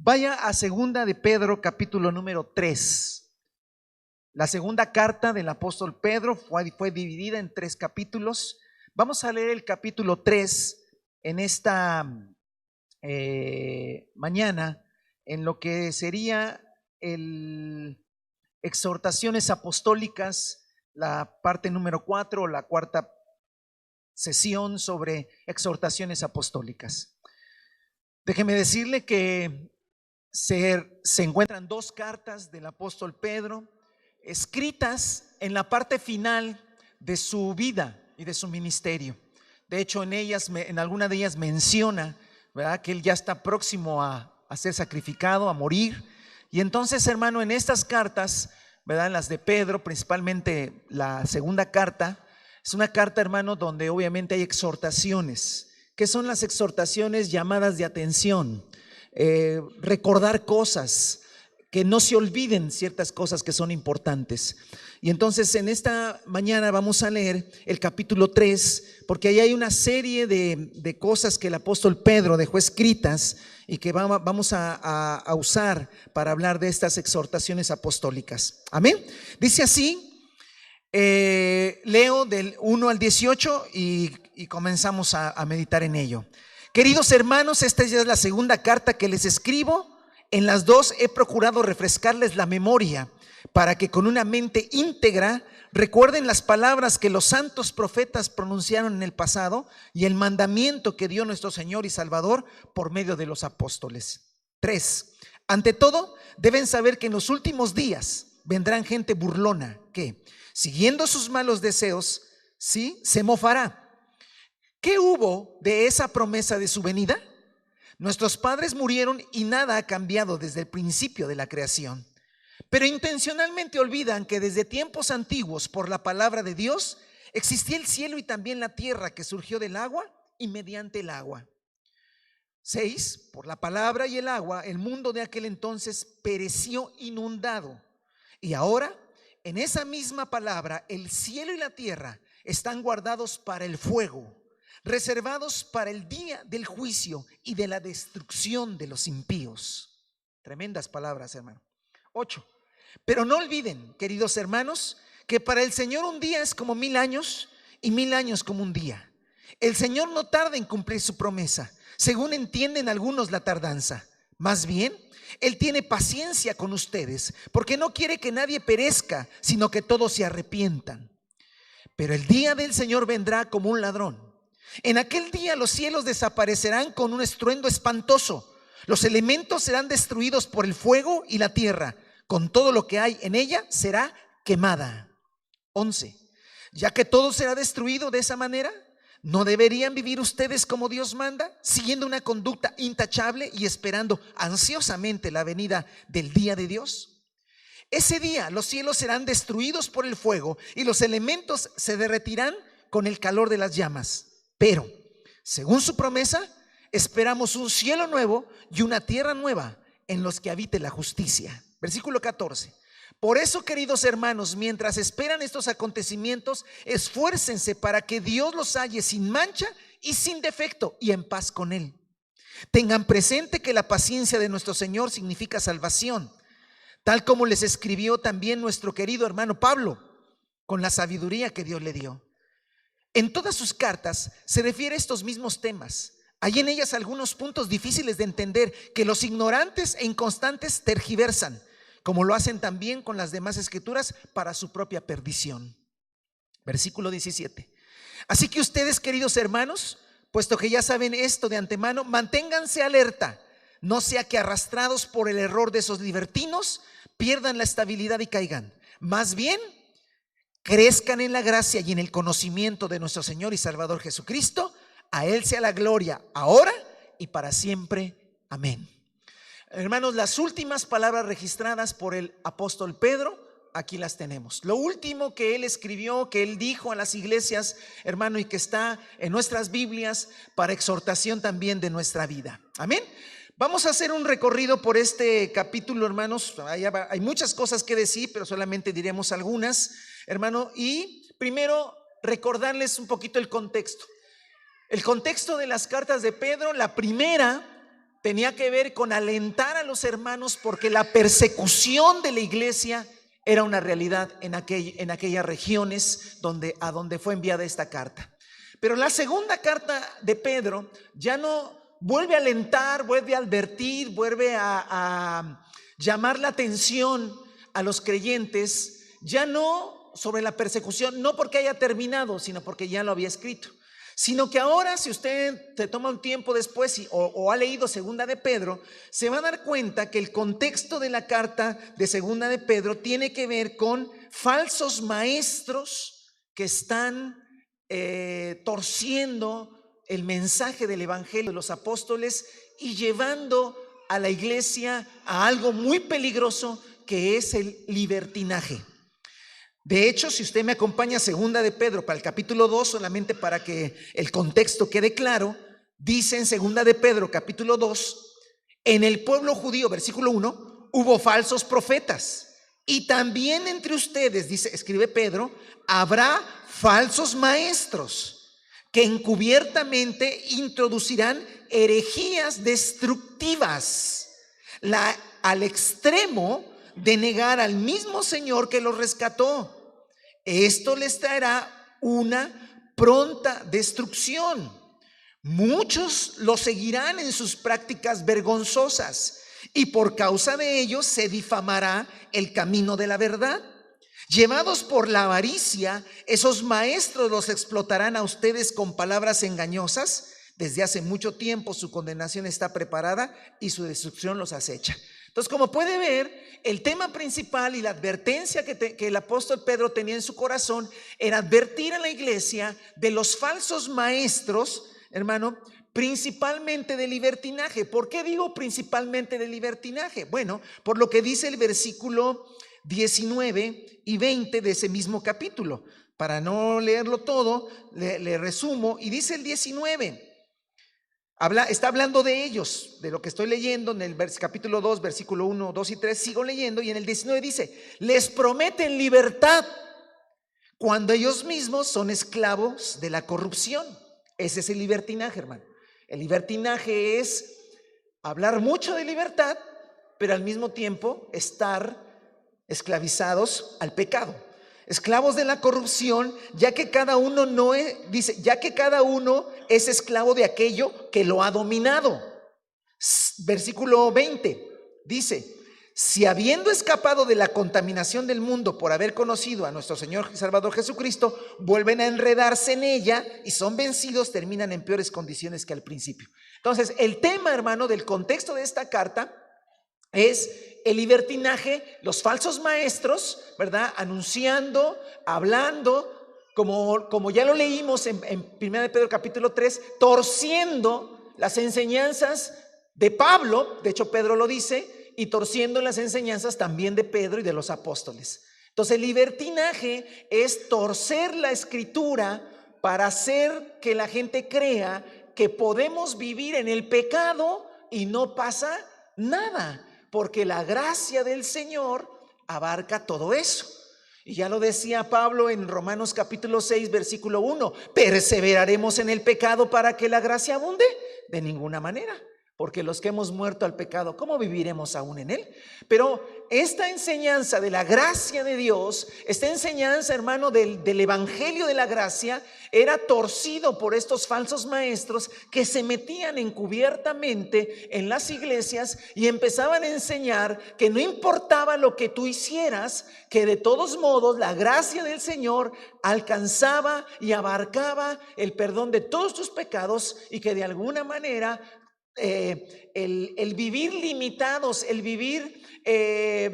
Vaya a segunda de Pedro, capítulo número 3. La segunda carta del apóstol Pedro fue dividida en 3 capítulos. Vamos a leer el capítulo 3 en esta mañana, en lo que sería el exhortaciones apostólicas, la parte número 4, la cuarta sesión sobre exhortaciones apostólicas. Déjeme decirle que se encuentran 2 cartas del apóstol Pedro escritas en la parte final de su vida y de su ministerio. De hecho, en alguna de ellas menciona, ¿verdad?, que él ya está próximo a ser sacrificado, a morir. Y entonces, hermano, en estas cartas, ¿verdad?, las de Pedro, principalmente la segunda carta, es una carta, hermano, donde obviamente hay exhortaciones. ¿Qué son las exhortaciones? Llamadas de atención, recordar cosas, que no se olviden ciertas cosas que son importantes. Y entonces en esta mañana vamos a leer el capítulo 3, porque ahí hay una serie de cosas que el apóstol Pedro dejó escritas y que vamos a usar para hablar de estas exhortaciones apostólicas. Amén. Dice así, leo del 1 al 18 y comenzamos a meditar en ello. Queridos hermanos, esta ya es la segunda carta que les escribo. En las 2 he procurado refrescarles la memoria para que con una mente íntegra recuerden las palabras que los santos profetas pronunciaron en el pasado y el mandamiento que dio nuestro Señor y Salvador por medio de los apóstoles. 3. Ante todo, deben saber que en los últimos días vendrán gente burlona que, siguiendo sus malos deseos, ¿sí?, se mofará. ¿Qué hubo de esa promesa de su venida? Nuestros padres murieron y nada ha cambiado desde el principio de la creación. Pero intencionalmente olvidan que desde tiempos antiguos, por la palabra de Dios, existía el cielo y también la tierra que surgió del agua y mediante el agua. 6. Por la palabra y el agua, el mundo de aquel entonces pereció inundado. Y ahora, en esa misma palabra, el cielo y la tierra están guardados para el fuego, reservados para el día del juicio y de la destrucción de los impíos. Tremendas palabras, hermano. 8. Pero no olviden, queridos hermanos, que para el Señor un día es como 1000 años y 1000 años como un día. El Señor no tarda en cumplir su promesa, según entienden algunos la tardanza. Más bien, Él tiene paciencia con ustedes, porque no quiere que nadie perezca, sino que todos se arrepientan. Pero el día del Señor vendrá como un ladrón. En aquel día los cielos desaparecerán con un estruendo espantoso. Los elementos serán destruidos por el fuego y la tierra, con todo lo que hay en ella será quemada. 11. Ya que todo será destruido de esa manera, ¿no deberían vivir ustedes como Dios manda, siguiendo una conducta intachable y esperando ansiosamente la venida del día de Dios? Ese día los cielos serán destruidos por el fuego y los elementos se derretirán con el calor de las llamas. Pero, según su promesa, esperamos un cielo nuevo y una tierra nueva en los que habite la justicia. Versículo 14. Por eso, queridos hermanos, mientras esperan estos acontecimientos, esfuércense para que Dios los halle sin mancha y sin defecto y en paz con Él. Tengan presente que la paciencia de nuestro Señor significa salvación, tal como les escribió también nuestro querido hermano Pablo, con la sabiduría que Dios le dio. En todas sus cartas se refiere a estos mismos temas. Hay en ellas algunos puntos difíciles de entender que los ignorantes e inconstantes tergiversan, como lo hacen también con las demás escrituras para su propia perdición. Versículo 17. Así que ustedes, queridos hermanos, puesto que ya saben esto de antemano, manténganse alerta, no sea que arrastrados por el error de esos libertinos pierdan la estabilidad y caigan. Más bien, crezcan en la gracia y en el conocimiento de nuestro Señor y Salvador Jesucristo. A Él sea la gloria ahora y para siempre. Amén. Hermanos, las últimas palabras registradas por el apóstol Pedro, aquí las tenemos. Lo último que él escribió, que él dijo a las iglesias, hermano, y que está en nuestras Biblias para exhortación también de nuestra vida. Amén. Vamos a hacer un recorrido por este capítulo, hermanos. Hay muchas cosas que decir, pero solamente diremos algunas, hermano. Y primero, recordarles un poquito el contexto. El contexto de las cartas de Pedro, la primera tenía que ver con alentar a los hermanos porque la persecución de la iglesia era una realidad en aquellas regiones a donde fue enviada esta carta. Pero la segunda carta de Pedro ya no vuelve a alentar, vuelve a advertir, vuelve a llamar la atención a los creyentes, ya no sobre la persecución, no porque haya terminado, sino porque ya lo había escrito. Sino que ahora, si usted te toma un tiempo después o ha leído segunda de Pedro, se va a dar cuenta que el contexto de la carta de segunda de Pedro tiene que ver con falsos maestros que están torciendo el mensaje del evangelio de los apóstoles y llevando a la iglesia a algo muy peligroso, que es el libertinaje. De hecho, si usted me acompaña a segunda de Pedro para el capítulo 2, solamente para que el contexto quede claro, dice en segunda de Pedro capítulo 2, en el pueblo judío, versículo 1, hubo falsos profetas, y también entre ustedes, escribe Pedro, habrá falsos maestros que encubiertamente introducirán herejías destructivas al extremo de negar al mismo Señor que los rescató. Esto les traerá una pronta destrucción. Muchos lo seguirán en sus prácticas vergonzosas, y por causa de ellos se difamará el camino de la verdad. Llevados por la avaricia, esos maestros los explotarán a ustedes con palabras engañosas. Desde hace mucho tiempo su condenación está preparada y su destrucción los acecha. Entonces, como puede ver, el tema principal y la advertencia que el apóstol Pedro tenía en su corazón era advertir a la iglesia de los falsos maestros, hermano, principalmente de libertinaje. ¿Por qué digo principalmente de libertinaje? Bueno, por lo que dice el versículo 19 y 20 de ese mismo capítulo. Para no leerlo todo, le resumo, y dice el 19. Está hablando de ellos, de lo que estoy leyendo en el capítulo 2, versículo 1, 2 y 3, sigo leyendo, y en el 19 dice, les prometen libertad cuando ellos mismos son esclavos de la corrupción. Ese es el libertinaje, hermano. El libertinaje es hablar mucho de libertad, pero al mismo tiempo estar esclavizados al pecado, esclavos de la corrupción, ya que cada uno es esclavo de aquello que lo ha dominado. Versículo 20 dice, si habiendo escapado de la contaminación del mundo por haber conocido a nuestro Señor y Salvador Jesucristo, vuelven a enredarse en ella y son vencidos, terminan en peores condiciones que al principio. Entonces, el tema, hermano, del contexto de esta carta es el libertinaje, los falsos maestros, ¿verdad? Anunciando, hablando, como ya lo leímos en 1 de Pedro capítulo 3, torciendo las enseñanzas de Pablo, de hecho Pedro lo dice, y torciendo las enseñanzas también de Pedro y de los apóstoles. Entonces, el libertinaje es torcer la escritura para hacer que la gente crea que podemos vivir en el pecado y no pasa nada, porque la gracia del Señor abarca todo eso. Y ya lo decía Pablo en Romanos capítulo 6, versículo 1, ¿perseveraremos en el pecado para que la gracia abunde? De ninguna manera, porque los que hemos muerto al pecado, ¿cómo viviremos aún en él? Pero esta enseñanza de la gracia de Dios, esta enseñanza, hermano, del evangelio de la gracia, era torcido por estos falsos maestros que se metían encubiertamente en las iglesias y empezaban a enseñar que no importaba lo que tú hicieras, que de todos modos la gracia del Señor alcanzaba y abarcaba el perdón de todos tus pecados, y que de alguna manera el vivir limitados, el vivir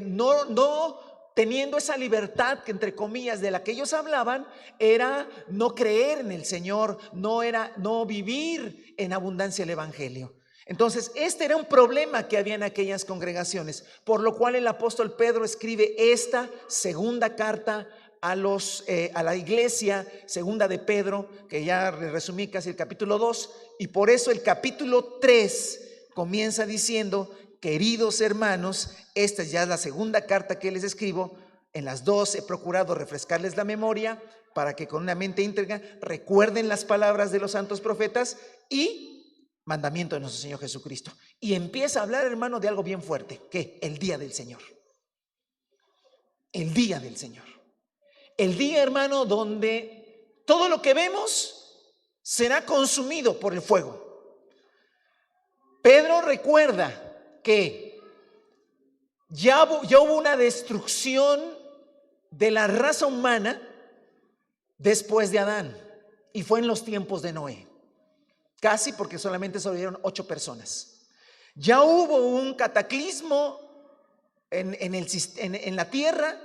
no teniendo esa libertad que, entre comillas, de la que ellos hablaban, era no creer en el Señor, no vivir en abundancia el evangelio. Entonces, este era un problema que había en aquellas congregaciones, por lo cual el apóstol Pedro escribe esta segunda carta a la iglesia, segunda de Pedro, que ya resumí casi el capítulo 2, y por eso el capítulo 3 comienza diciendo: queridos hermanos, esta ya es la segunda carta que les escribo. En las dos he procurado refrescarles la memoria para que con una mente íntegra recuerden las palabras de los santos profetas y mandamiento de nuestro Señor Jesucristo. Y empieza a hablar, hermano, de algo bien fuerte, que el día del Señor. El día del Señor. El día, hermano, donde todo lo que vemos será consumido por el fuego. Pedro recuerda que ya hubo una destrucción de la raza humana después de Adán, y fue en los tiempos de Noé. Casi, porque solamente sobrevivieron 8 personas. Ya hubo un cataclismo en la tierra,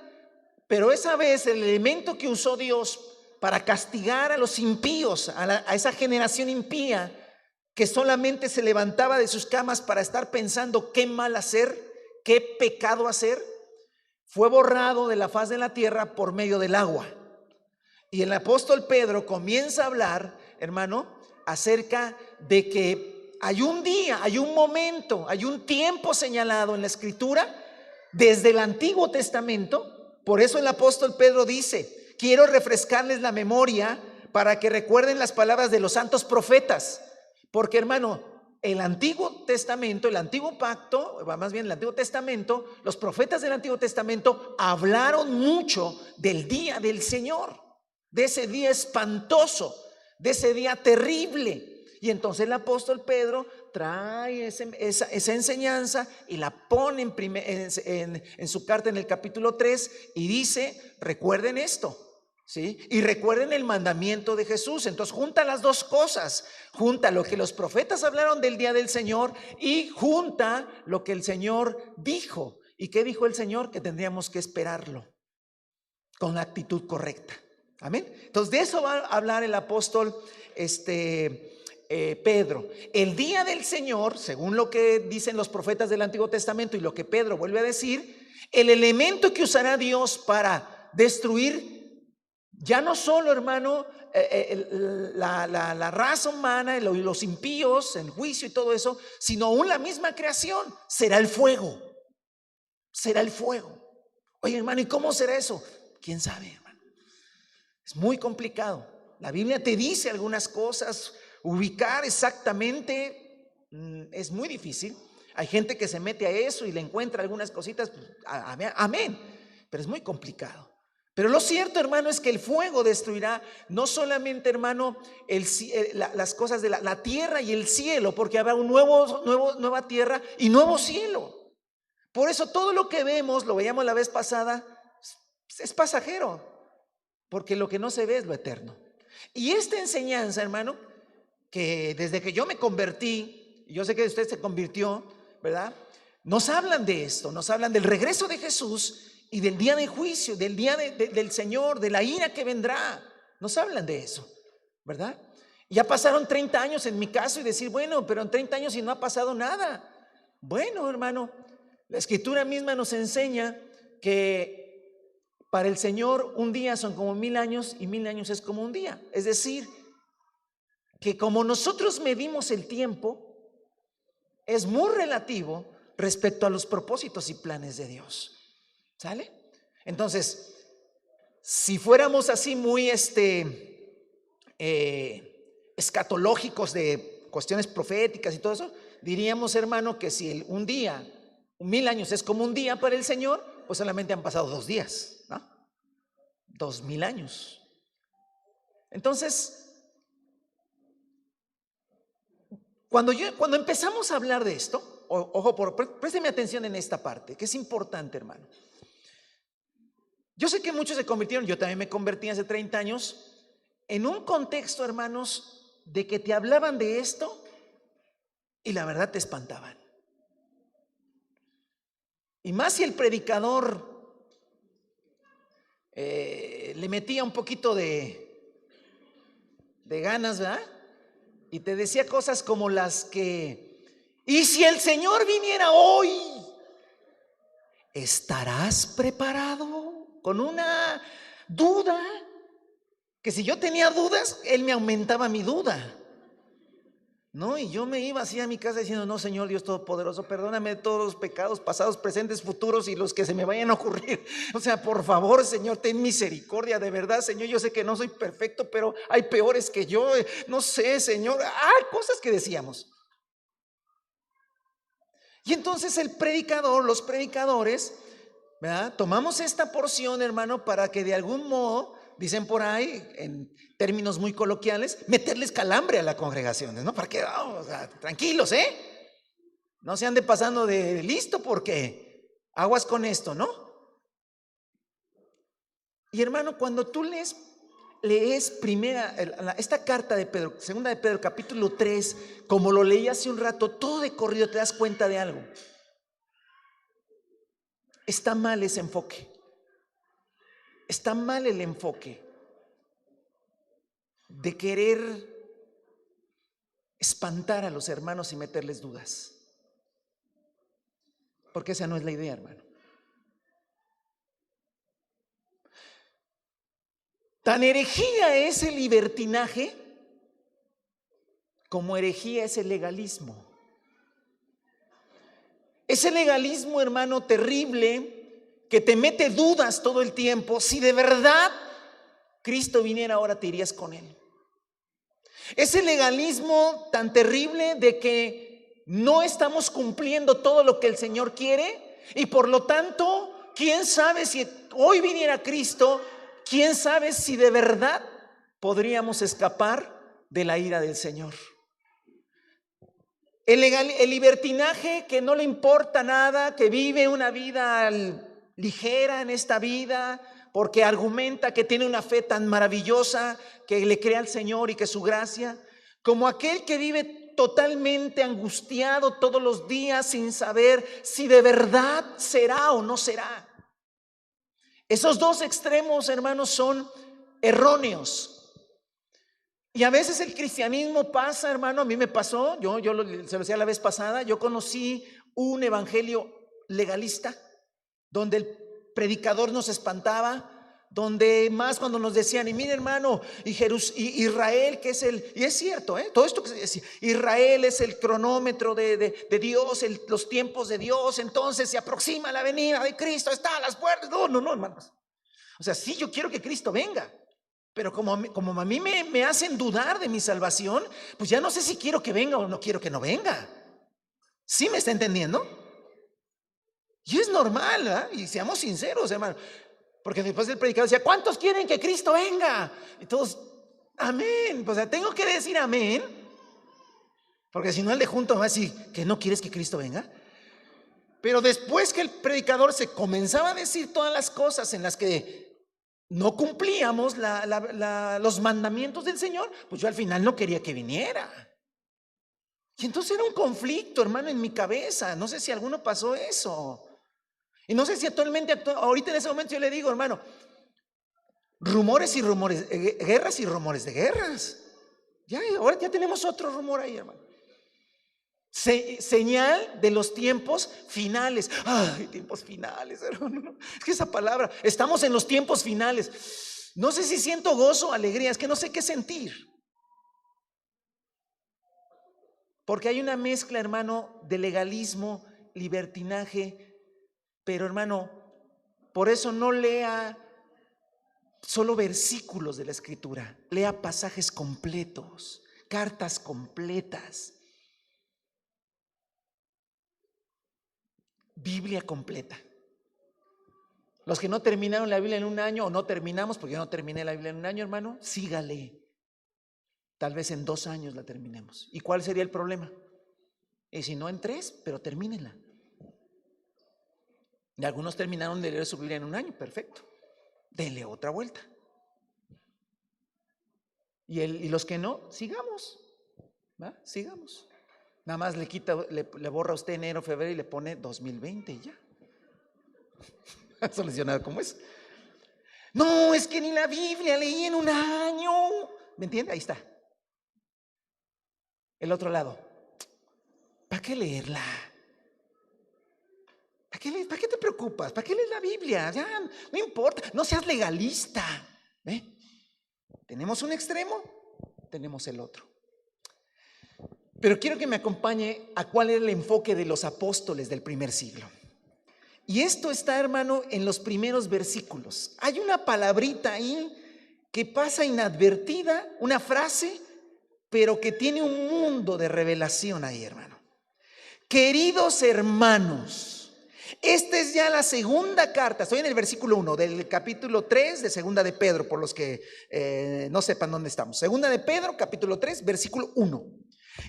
pero esa vez el elemento que usó Dios para castigar a los impíos, a esa generación impía que solamente se levantaba de sus camas para estar pensando qué mal hacer, qué pecado hacer, fue borrado de la faz de la tierra por medio del agua. Y el apóstol Pedro comienza a hablar, hermano, acerca de que hay un día, hay un momento, hay un tiempo señalado en la Escritura desde el Antiguo Testamento. Por eso el apóstol Pedro dice: quiero refrescarles la memoria para que recuerden las palabras de los santos profetas. Porque, hermano, el Antiguo Testamento, el Antiguo Pacto, más bien el Antiguo Testamento, los profetas del Antiguo Testamento hablaron mucho del día del Señor, de ese día espantoso, de ese día terrible. Y entonces el apóstol Pedro trae esa enseñanza y la pone en su carta en el capítulo 3 y dice: recuerden esto, ¿sí? Y recuerden el mandamiento de Jesús. Entonces junta las dos cosas, junta lo que los profetas hablaron del día del Señor y junta lo que el Señor dijo. ¿Y qué dijo el Señor? Que tendríamos que esperarlo con la actitud correcta. Amén. Entonces de eso va a hablar el apóstol Pedro. El día del Señor, según lo que dicen los profetas del Antiguo Testamento y lo que Pedro vuelve a decir, el elemento que usará Dios para destruir ya no solo, hermano, la raza humana y los impíos en juicio y todo eso, sino aún la misma creación, será el fuego. Será el fuego. Oye, hermano, ¿y cómo será eso? ¿Quién sabe? Es muy complicado. La Biblia te dice algunas cosas, ubicar exactamente es muy difícil. Hay gente que se mete a eso y le encuentra algunas cositas, pues, amén, pero es muy complicado. Pero lo cierto, hermano, es que el fuego destruirá no solamente, hermano, las cosas de la tierra y el cielo, porque habrá un nueva tierra y nuevo cielo. Por eso todo lo que vemos, lo veíamos la vez pasada, es pasajero, porque lo que no se ve es lo eterno. Y esta enseñanza, hermano, que desde que yo me convertí, yo sé que usted se convirtió, ¿verdad? Nos hablan de esto, nos hablan del regreso de Jesús y del día de juicio, del día del Señor, de la ira que vendrá. Nos hablan de eso, ¿verdad? Ya pasaron 30 años en mi caso y decir, bueno, pero en 30 años y no ha pasado nada. Bueno, hermano, la Escritura misma nos enseña que para el Señor un día son como 1000 años y 1000 años es como un día. Es decir, que como nosotros medimos el tiempo, es muy relativo respecto a los propósitos y planes de Dios. ¿Sale? Entonces, si fuéramos así muy escatológicos de cuestiones proféticas y todo eso, diríamos, hermano, que si un día, 1000 años es como un día para el Señor, pues solamente han pasado 2 días, ¿no? 2000 años. Entonces, cuando empezamos a hablar de esto, ojo, présteme atención en esta parte, que es importante, hermano. Yo sé que muchos se convirtieron, yo también me convertí hace 30 años, en un contexto, hermanos, de que te hablaban de esto y la verdad te espantaban. Y más si el predicador le metía un poquito de ganas, ¿verdad? Y te decía cosas como las que: ¿y si el Señor viniera hoy? ¿Estarás preparado? Con una duda, que si yo tenía dudas, Él me aumentaba mi duda, ¿no? Y yo me iba así a mi casa diciendo: no, Señor Dios Todopoderoso, perdóname de todos los pecados pasados, presentes, futuros y los que se me vayan a ocurrir. O sea, por favor, Señor, ten misericordia, de verdad, Señor, yo sé que no soy perfecto, pero hay peores que yo, no sé, Señor. Hay cosas que decíamos. Y entonces el predicador, los predicadores, ¿verdad?, tomamos esta porción, hermano, para que de algún modo, dicen por ahí, en términos muy coloquiales, meterles calambre a la congregación, ¿no? Para que, o sea, tranquilos, no se ande pasando de listo, porque aguas con esto, ¿no? Y hermano, cuando tú lees esta carta de Pedro, segunda de Pedro, capítulo 3, como lo leí hace un rato, todo de corrido, te das cuenta de algo. Está mal ese enfoque. Está mal el enfoque de querer espantar a los hermanos y meterles dudas. Porque esa no es la idea, hermano. Tan herejía es el libertinaje como herejía es el legalismo. Ese legalismo, hermano, terrible, que te mete dudas todo el tiempo. Si de verdad Cristo viniera ahora, te irías con Él. Ese legalismo tan terrible de que no estamos cumpliendo todo lo que el Señor quiere, y por lo tanto, quién sabe si hoy viniera Cristo, quién sabe si de verdad podríamos escapar de la ira del Señor. El libertinaje que no le importa nada, que vive una vida ligera en esta vida, porque argumenta que tiene una fe tan maravillosa que le cree al Señor y que su gracia, como aquel que vive totalmente angustiado todos los días sin saber si de verdad será o no será. Esos dos extremos, hermanos, son erróneos. Y a veces el cristianismo pasa, hermano, a mí me pasó, se lo decía la vez pasada, yo conocí un evangelio legalista, donde el predicador nos espantaba, donde más cuando nos decían, y mire, hermano, y Israel, que es y es cierto, todo esto que se decía, Israel es el cronómetro de Dios, los tiempos de Dios, entonces se aproxima la venida de Cristo, está a las puertas. No, hermanos. O sea, sí, yo quiero que Cristo venga, pero como a mí me hacen dudar de mi salvación, pues ya no sé si quiero que venga o no quiero que no venga. ¿Sí me está entendiendo? Y es normal, ¿verdad? Y seamos sinceros, hermano, porque después el predicador decía, ¿cuántos quieren que Cristo venga? Y todos, amén. O sea, tengo que decir amén, porque si no el de junto va a decir que no quieres que Cristo venga. Pero después que el predicador se comenzaba a decir todas las cosas en las que no cumplíamos los mandamientos del Señor, pues yo al final no quería que viniera. Y entonces era un conflicto, hermano, en mi cabeza. No sé si alguno pasó eso. Y no sé si ahorita en ese momento yo le digo, hermano, rumores y rumores, guerras y rumores de guerras. Ahora ya tenemos otro rumor ahí, hermano. Señal de los tiempos finales. Ay, tiempos finales, hermano. Es que esa palabra, estamos en los tiempos finales. No sé si siento gozo, alegría, es que no sé qué sentir. Porque hay una mezcla, hermano, de legalismo, libertinaje. Pero, hermano, por eso no lea solo versículos de la Escritura, lea pasajes completos, cartas completas. Biblia completa. Los que no terminaron la Biblia en un año, o no terminamos, porque yo no terminé la Biblia en un año, hermano, sígale. Tal vez en 2 años la terminemos. ¿Y cuál sería el problema? Y si no en 3, pero termínenla. Y algunos terminaron de leer su Biblia en un año, perfecto. Denle otra vuelta. Y los que no, sigamos. ¿Va? Sigamos. Nada más le borra a usted enero, febrero y le pone 2020 y ya. Solucionado como es. No, es que ni la Biblia leí en un año. ¿Me entiende? Ahí está. El otro lado. ¿Para qué leerla? ¿Para qué te preocupas? ¿Para qué lees la Biblia? Ya, no importa. No seas legalista. Tenemos un extremo, tenemos el otro. Pero quiero que me acompañe a cuál era el enfoque de los apóstoles del primer siglo. Y esto está, hermano, en los primeros versículos. Hay una palabrita ahí que pasa inadvertida, una frase, pero que tiene un mundo de revelación ahí, hermano. Queridos hermanos, esta es ya la segunda carta. Estoy en el versículo 1 del capítulo 3 de Segunda de Pedro, por los que no sepan dónde estamos. Segunda de Pedro, capítulo 3, versículo 1.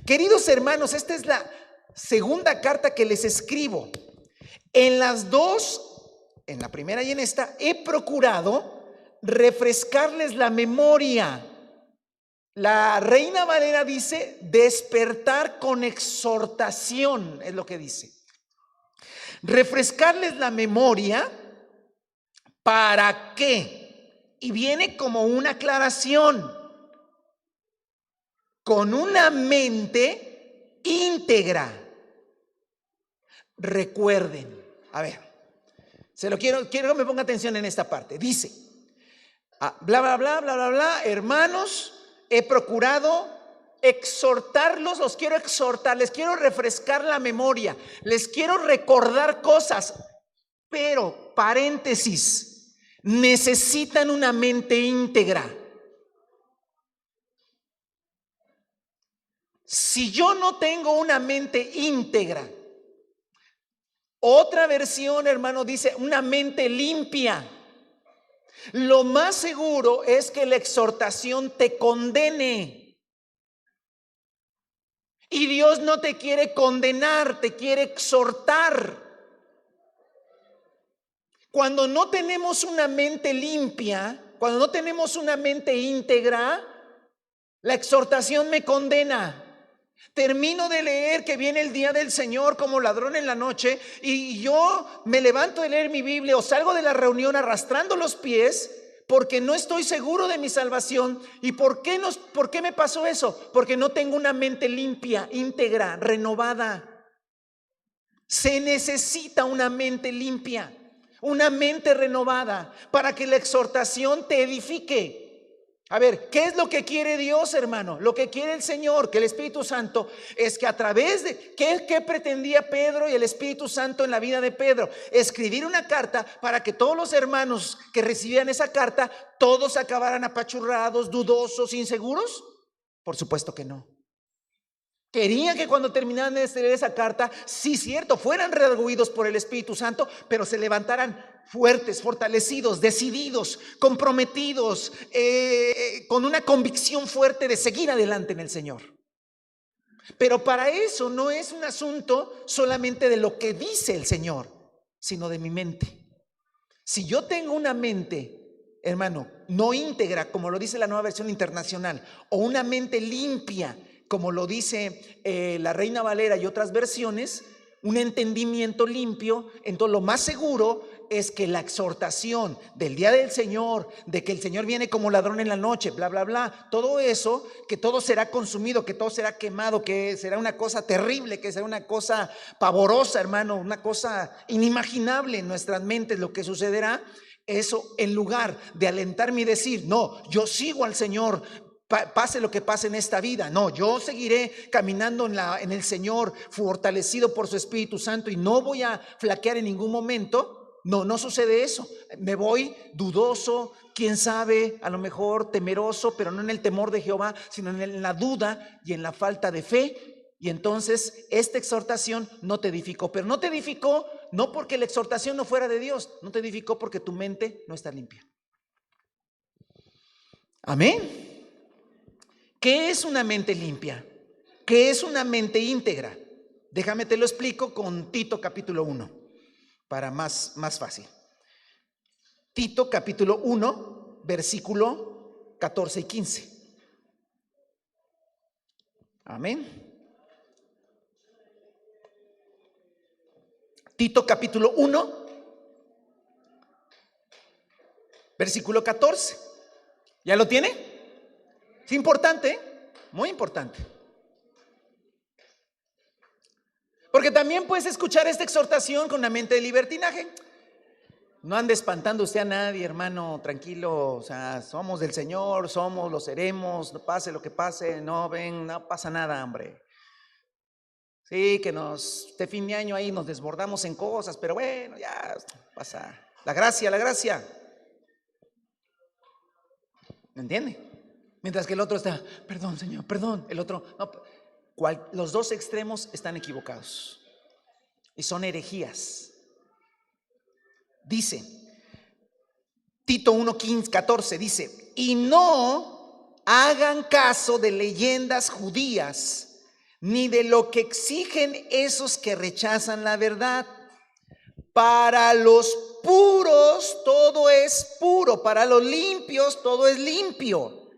Queridos hermanos, esta es la segunda carta que les escribo. En las dos, en la primera y en esta, he procurado refrescarles la memoria. La Reina Valera dice despertar con exhortación, es lo que dice. Refrescarles la memoria, ¿para qué? Y viene como una aclaración. Con una mente íntegra. Recuerden, a ver, quiero que me ponga atención en esta parte. Dice, bla, bla, bla, bla, bla, bla, hermanos, he procurado exhortarlos, los quiero exhortar, les quiero refrescar la memoria, les quiero recordar cosas, pero, paréntesis, necesitan una mente íntegra. Si yo no tengo una mente íntegra, otra versión, hermano, dice una mente limpia, lo más seguro es que la exhortación te condene. Y Dios no te quiere condenar, te quiere exhortar. Cuando no tenemos una mente limpia, cuando no tenemos una mente íntegra, la exhortación me condena. Termino de leer que viene el día del Señor como ladrón en la noche y yo me levanto de leer mi Biblia o salgo de la reunión arrastrando los pies porque no estoy seguro de mi salvación. ¿Y por qué me pasó eso? Porque no tengo una mente limpia, íntegra, renovada. Se necesita una mente limpia, una mente renovada para que la exhortación te edifique. A ver, ¿qué es lo que quiere Dios, hermano? Lo que quiere el Señor, que el Espíritu Santo, es que a través de, ¿qué pretendía Pedro y el Espíritu Santo en la vida de Pedro? Escribir una carta para que todos los hermanos que recibían esa carta, todos acabaran apachurrados, dudosos, inseguros. Por supuesto que no. Querían que cuando terminaran de leer esa carta, sí, cierto, fueran redarguidos por el Espíritu Santo, pero se levantaran fuertes, fortalecidos, decididos, comprometidos, con una convicción fuerte de seguir adelante en el Señor. Pero para eso no es un asunto solamente de lo que dice el Señor, sino de mi mente. Si yo tengo una mente, hermano, no íntegra, como lo dice la Nueva Versión Internacional, o una mente limpia, como lo dice la Reina Valera y otras versiones, un entendimiento limpio, entonces lo más seguro es que la exhortación del día del Señor, de que el Señor viene como ladrón en la noche, bla, bla, bla, todo eso, que todo será consumido, que todo será quemado, que será una cosa terrible, que será una cosa pavorosa, hermano, una cosa inimaginable en nuestras mentes lo que sucederá. Eso, en lugar de alentarme y decir, no, yo sigo al Señor, pase lo que pase en esta vida, no, yo seguiré caminando en el Señor, fortalecido por su Espíritu Santo, y no voy a flaquear en ningún momento. No sucede eso. Me voy dudoso, quién sabe, a lo mejor temeroso, pero no en el temor de Jehová, sino en la duda y en la falta de fe. Y entonces esta exhortación no te edificó, pero no te edificó no porque la exhortación no fuera de Dios, no te edificó porque tu mente no está limpia. Amén. ¿Qué es una mente limpia? ¿Qué es una mente íntegra? Déjame te lo explico con Tito capítulo 1. Para más fácil. Tito capítulo 1, versículo 14 y 15. Amén. Tito capítulo 1, versículo 14. ¿Ya lo tiene? Es importante, muy importante. Porque también puedes escuchar esta exhortación con una mente de libertinaje. No ande espantando usted a nadie, hermano, tranquilo, o sea, somos del Señor, lo seremos, no pase lo que pase, no pasa nada, hombre. Sí, que este fin de año ahí nos desbordamos en cosas, pero bueno, ya pasa. La gracia. ¿Me entiende? Mientras que el otro está, perdón, Señor, perdón, el otro, no, los dos extremos están equivocados. y son herejías. Dice, Tito 1:14 dice, y no hagan caso de leyendas judías, ni de lo que exigen esos que rechazan la verdad. Para los puros todo es puro, para los limpios todo es limpio,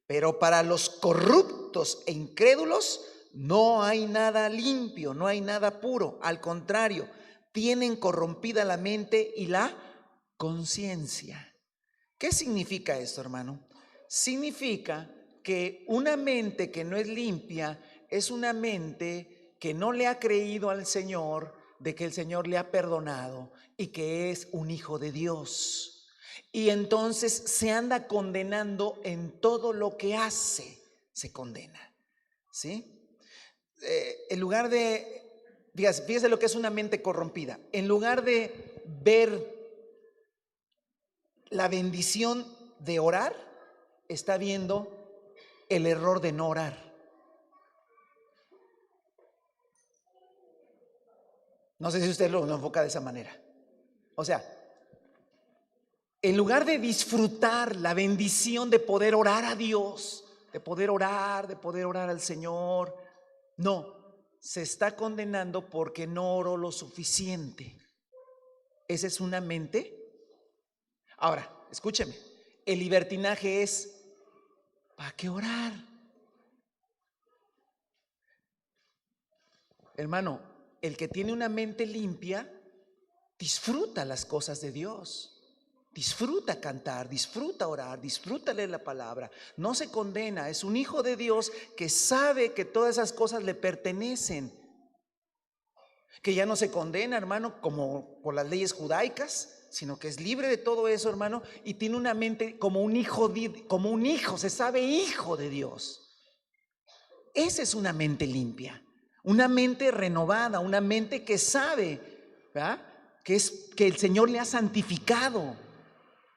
pero para los corruptos e incrédulos no hay nada limpio, no hay nada puro. Al contrario, tienen corrompida la mente y la conciencia. ¿Qué significa esto, hermano? Significa que una mente que no es limpia es una mente que no le ha creído al Señor, de que el Señor le ha perdonado y que es un hijo de Dios. Y entonces se anda condenando en todo lo que hace, se condena, ¿sí? En lugar de, fíjese lo que es una mente corrompida. En lugar de ver la bendición de orar, está viendo el error de no orar. No sé si usted lo enfoca de esa manera. O sea, en lugar de disfrutar la bendición de poder orar a Dios, de poder orar al Señor, no, se está condenando porque no oró lo suficiente. Esa es una mente. Ahora, escúcheme, el libertinaje es, ¿para qué orar? Hermano, el que tiene una mente limpia disfruta las cosas de Dios, disfruta cantar, disfruta orar, disfruta leer la palabra, no se condena, es un hijo de Dios que sabe que todas esas cosas le pertenecen, que ya no se condena, hermano, como por las leyes judaicas, sino que es libre de todo eso, hermano, y tiene una mente como un hijo, se sabe hijo de Dios. Esa es una mente limpia, una mente renovada, una mente que sabe, ¿verdad?, que el Señor le ha santificado,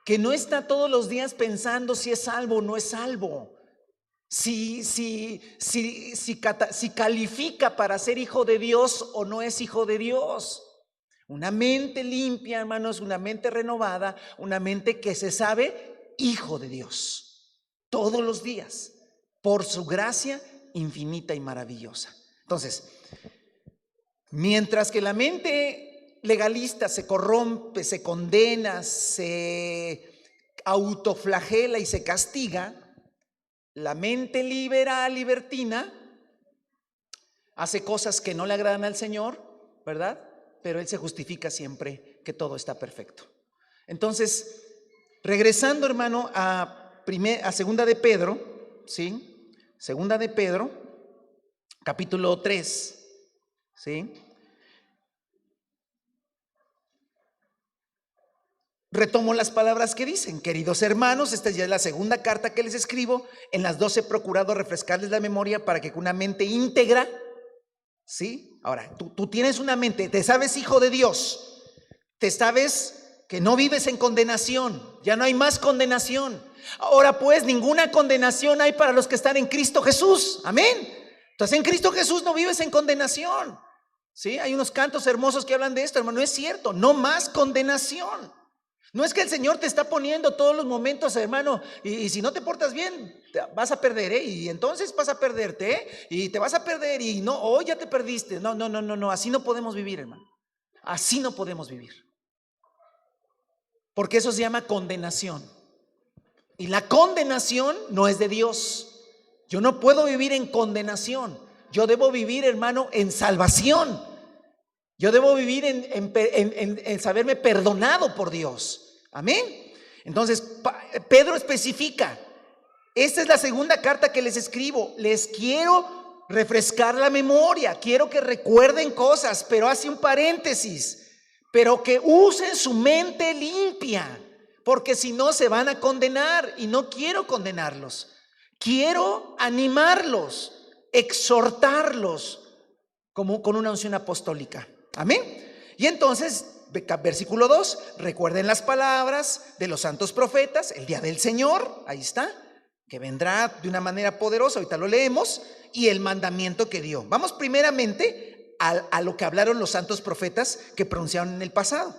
que no está todos los días pensando si es salvo o no es salvo, si califica para ser hijo de Dios o no es hijo de Dios. Una mente limpia, hermanos, una mente renovada, una mente que se sabe hijo de Dios todos los días por su gracia infinita y maravillosa. Entonces, mientras que la mente legalista se corrompe, se condena, se autoflagela y se castiga, la mente liberal, libertina, hace cosas que no le agradan al Señor, ¿verdad? Pero Él se justifica siempre que todo está perfecto. Entonces, regresando, hermano, a segunda de Pedro, ¿sí? Segunda de Pedro, capítulo 3, ¿sí? Retomo las palabras que dicen: queridos hermanos, esta ya es la segunda carta que les escribo. En las 2 he procurado refrescarles la memoria para que con una mente íntegra, ¿sí? Ahora, tú tienes una mente, te sabes hijo de Dios, te sabes que no vives en condenación, ya no hay más condenación. Ahora pues, ninguna condenación hay para los que están en Cristo Jesús. Amén. Entonces, en Cristo Jesús no vives en condenación, ¿sí? Hay unos cantos hermosos que hablan de esto, hermano. No es cierto, no más condenación. No es que el Señor te está poniendo todos los momentos, hermano, y si no te portas bien, te vas a perder, y entonces vas a perderte, y te vas a perder, y no, ya te perdiste. No, así no podemos vivir, hermano. Así no podemos vivir. Porque eso se llama condenación. Y la condenación no es de Dios. Yo no puedo vivir en condenación. Yo debo vivir, hermano, en salvación. Yo debo vivir en saberme perdonado por Dios. Amén. Entonces, Pedro especifica: esta es la segunda carta que les escribo. Les quiero refrescar la memoria, quiero que recuerden cosas, pero hace un paréntesis: pero que usen su mente limpia, porque si no se van a condenar, y no quiero condenarlos. Quiero animarlos, exhortarlos, como con una unción apostólica. Amén. Y entonces, versículo 2: recuerden las palabras de los santos profetas, el día del Señor, ahí está, que vendrá de una manera poderosa, ahorita lo leemos, y el mandamiento que dio. Vamos primeramente a lo que hablaron los santos profetas que pronunciaron en el pasado.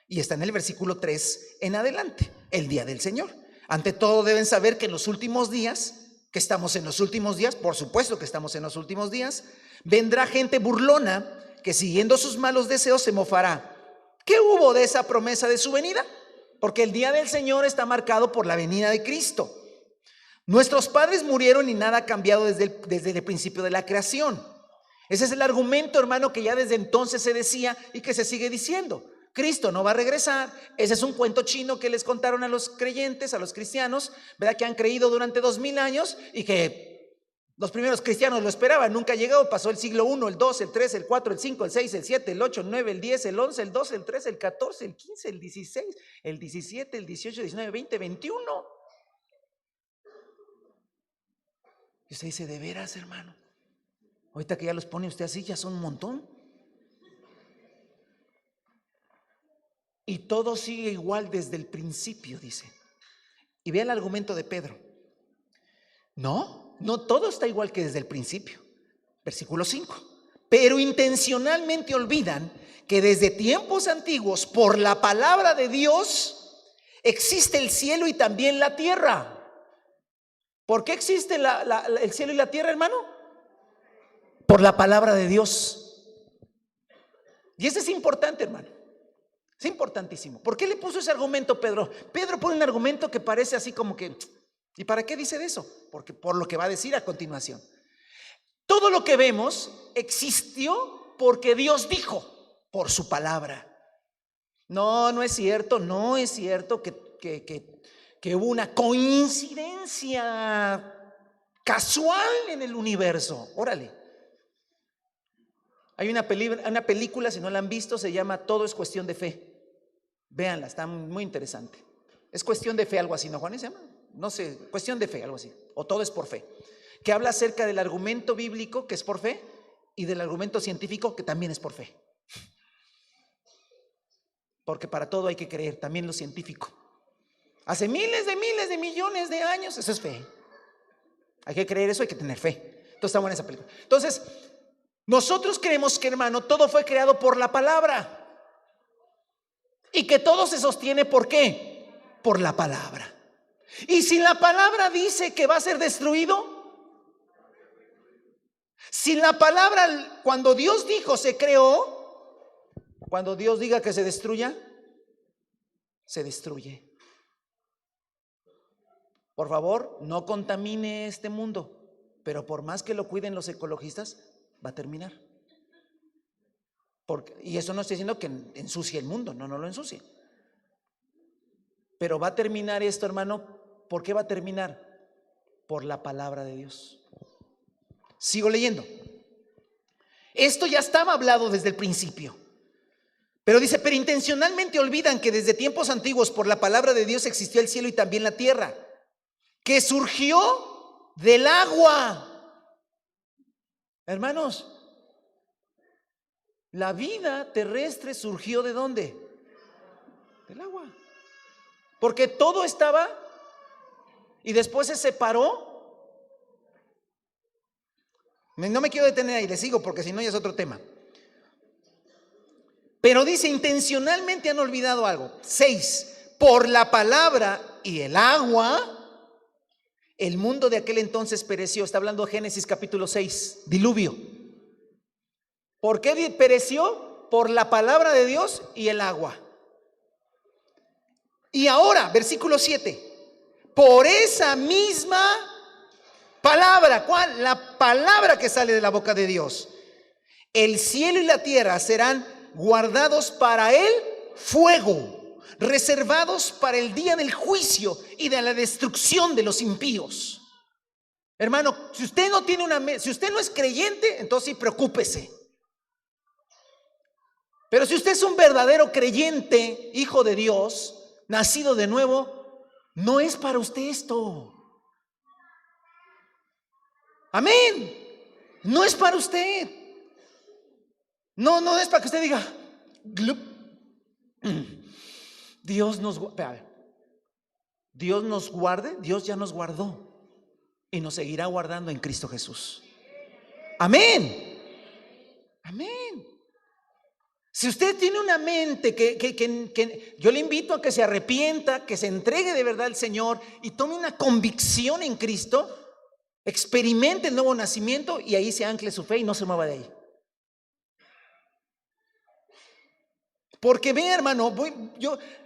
Y está en el versículo 3 en adelante, el día del Señor. Ante todo deben saber que en los últimos días, que estamos en los últimos días, por supuesto que estamos en los últimos días, vendrá gente burlona que siguiendo sus malos deseos se mofará. ¿Qué hubo de esa promesa de su venida? Porque el día del Señor está marcado por la venida de Cristo. Nuestros padres murieron y nada ha cambiado desde el principio de la creación. Ese es el argumento, hermano, que ya desde entonces se decía y que se sigue diciendo. Cristo no va a regresar. Ese es un cuento chino que les contaron a los creyentes, a los cristianos, ¿verdad? Que han creído durante 2000 años y que los primeros cristianos lo esperaban. Nunca llegó. Pasó el siglo 1, el 2, el 3, el 4, el 5, el 6, el 7, el 8, el 9, el 10, el 11, el 12, el 13, el 14, el 15, el 16, el 17, el 18, el 19, 20, 21. Y usted dice, ¿de veras, hermano? Ahorita que ya los pone usted así, ya son un montón. Y todo sigue igual desde el principio, dice. Y vea el argumento de Pedro. No todo está igual que desde el principio. Versículo 5. Pero intencionalmente olvidan que desde tiempos antiguos, por la palabra de Dios, existe el cielo y también la tierra. ¿Por qué existe el cielo y la tierra, hermano? Por la palabra de Dios. Y eso es importante, hermano. Es importantísimo. ¿Por qué le puso ese argumento Pedro? Pedro pone un argumento que parece así como que, ¿y para qué dice de eso? Porque por lo que va a decir a continuación. Todo lo que vemos existió porque Dios dijo, por su palabra. No es cierto que hubo una coincidencia casual en el universo. Órale. Hay una película, si no la han visto, se llama Todo es cuestión de fe. Véanla, está muy interesante. Es cuestión de fe, algo así, ¿no, Juan? ¿Se llama? No sé, cuestión de fe, algo así. O todo es por fe. Que habla acerca del argumento bíblico, que es por fe, y del argumento científico, que también es por fe. Porque para todo hay que creer, también lo científico. Hace miles de millones de años, eso es fe. Hay que creer eso, hay que tener fe. Entonces está buena esa película. Entonces, nosotros creemos que, hermano, todo fue creado por la palabra. Y que todo se sostiene, ¿por qué? Por la palabra. Y si la palabra dice que va a ser destruido, si la palabra, cuando Dios dijo se creó, cuando Dios diga que se destruya, se destruye. Por favor, no contamine este mundo, pero por más que lo cuiden los ecologistas, va a terminar. Y eso no estoy diciendo que ensucie el mundo, no lo ensucie. Pero va a terminar esto, hermano. ¿Por qué va a terminar? Por la palabra de Dios. Sigo leyendo. Esto ya estaba hablado desde el principio. Pero dice, pero intencionalmente olvidan que desde tiempos antiguos por la palabra de Dios existió el cielo y también la tierra, que surgió del agua. Hermanos, la vida terrestre surgió ¿de dónde? Del agua. Porque todo estaba y después se separó. No me quiero detener ahí, le sigo porque si no ya es otro tema. Pero dice, intencionalmente han olvidado algo. 6. Por la palabra y el agua, el mundo de aquel entonces pereció. Está hablando de Génesis capítulo 6, diluvio. ¿Por qué pereció? Por la palabra de Dios y el agua. Y ahora, versículo 7. Por esa misma palabra, ¿cuál? La palabra que sale de la boca de Dios. El cielo y la tierra serán guardados para el fuego, reservados para el día del juicio y de la destrucción de los impíos. Hermano, si usted no tiene si usted no es creyente, entonces sí preocúpese. Pero si usted es un verdadero creyente, hijo de Dios, nacido de nuevo, no es para usted esto. Amén. No es para usted. No es para que usted diga, Dios nos guarde. Dios ya nos guardó y nos seguirá guardando en Cristo Jesús. Amén. Amén. Si usted tiene una mente que yo le invito a que se arrepienta, que se entregue de verdad al Señor y tome una convicción en Cristo, experimente el nuevo nacimiento y ahí se ancle su fe y no se mueva de ahí. Porque ve, hermano,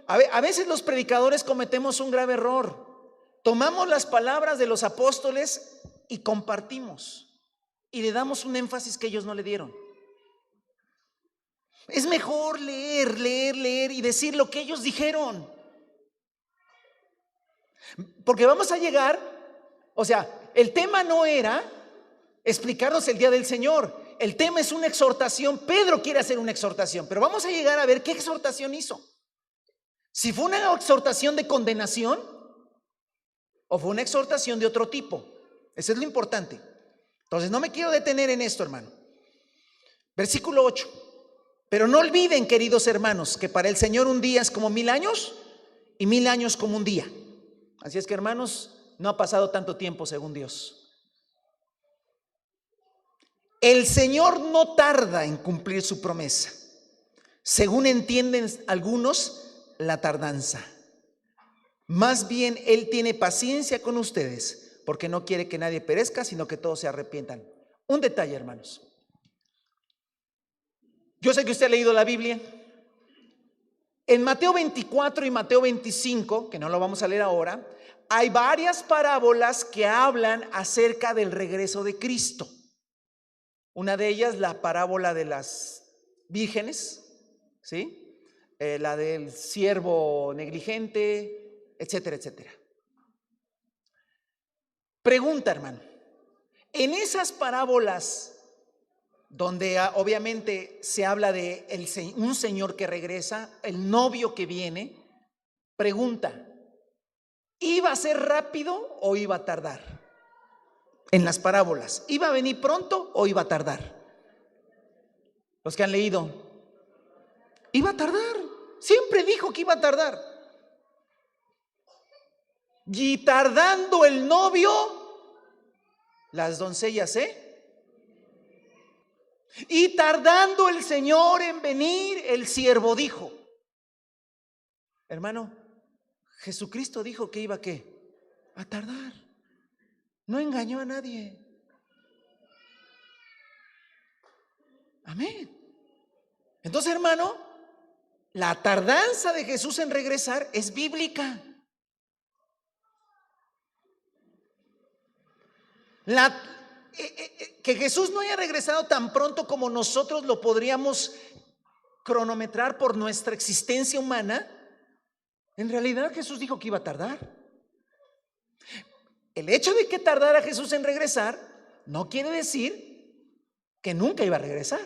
a veces los predicadores cometemos un grave error. Tomamos las palabras de los apóstoles y compartimos y le damos un énfasis que ellos no le dieron. Es mejor leer y decir lo que ellos dijeron. Porque vamos a llegar, o sea, el tema no era explicarnos el día del Señor. El tema es una exhortación. Pedro quiere hacer una exhortación, pero vamos a llegar a ver qué exhortación hizo. Si fue una exhortación de condenación o fue una exhortación de otro tipo. Eso es lo importante. Entonces no me quiero detener en esto, hermano. Versículo 8. Pero no olviden, queridos hermanos, que para el Señor un día es como 1000 años y 1000 años como un día. Así es que, hermanos, no ha pasado tanto tiempo según Dios. El Señor no tarda en cumplir su promesa, según entienden algunos la tardanza. Más bien Él tiene paciencia con ustedes, porque no quiere que nadie perezca, sino que todos se arrepientan. Un detalle, hermanos. Yo sé que usted ha leído la Biblia. En Mateo 24 y Mateo 25, que no lo vamos a leer ahora, hay varias parábolas que hablan acerca del regreso de Cristo. Una de ellas, la parábola de las vírgenes, ¿sí? La del siervo negligente, etcétera, etcétera. Pregunta, hermano, en esas parábolas donde obviamente se habla de un señor que regresa, el novio que viene, pregunta, ¿iba a ser rápido o iba a tardar? En las parábolas, ¿iba a venir pronto o iba a tardar? Los que han leído, iba a tardar, siempre dijo que iba a tardar. Y tardando el novio, las doncellas, y tardando el Señor en venir, el siervo dijo. Hermano, Jesucristo dijo que iba ¿a qué? A tardar. No engañó a nadie. Amén. Entonces, hermano, la tardanza de Jesús en regresar es bíblica. Que Jesús no haya regresado tan pronto como nosotros lo podríamos cronometrar por nuestra existencia humana, en realidad Jesús dijo que iba a tardar. El hecho de que tardara Jesús en regresar no quiere decir que nunca iba a regresar.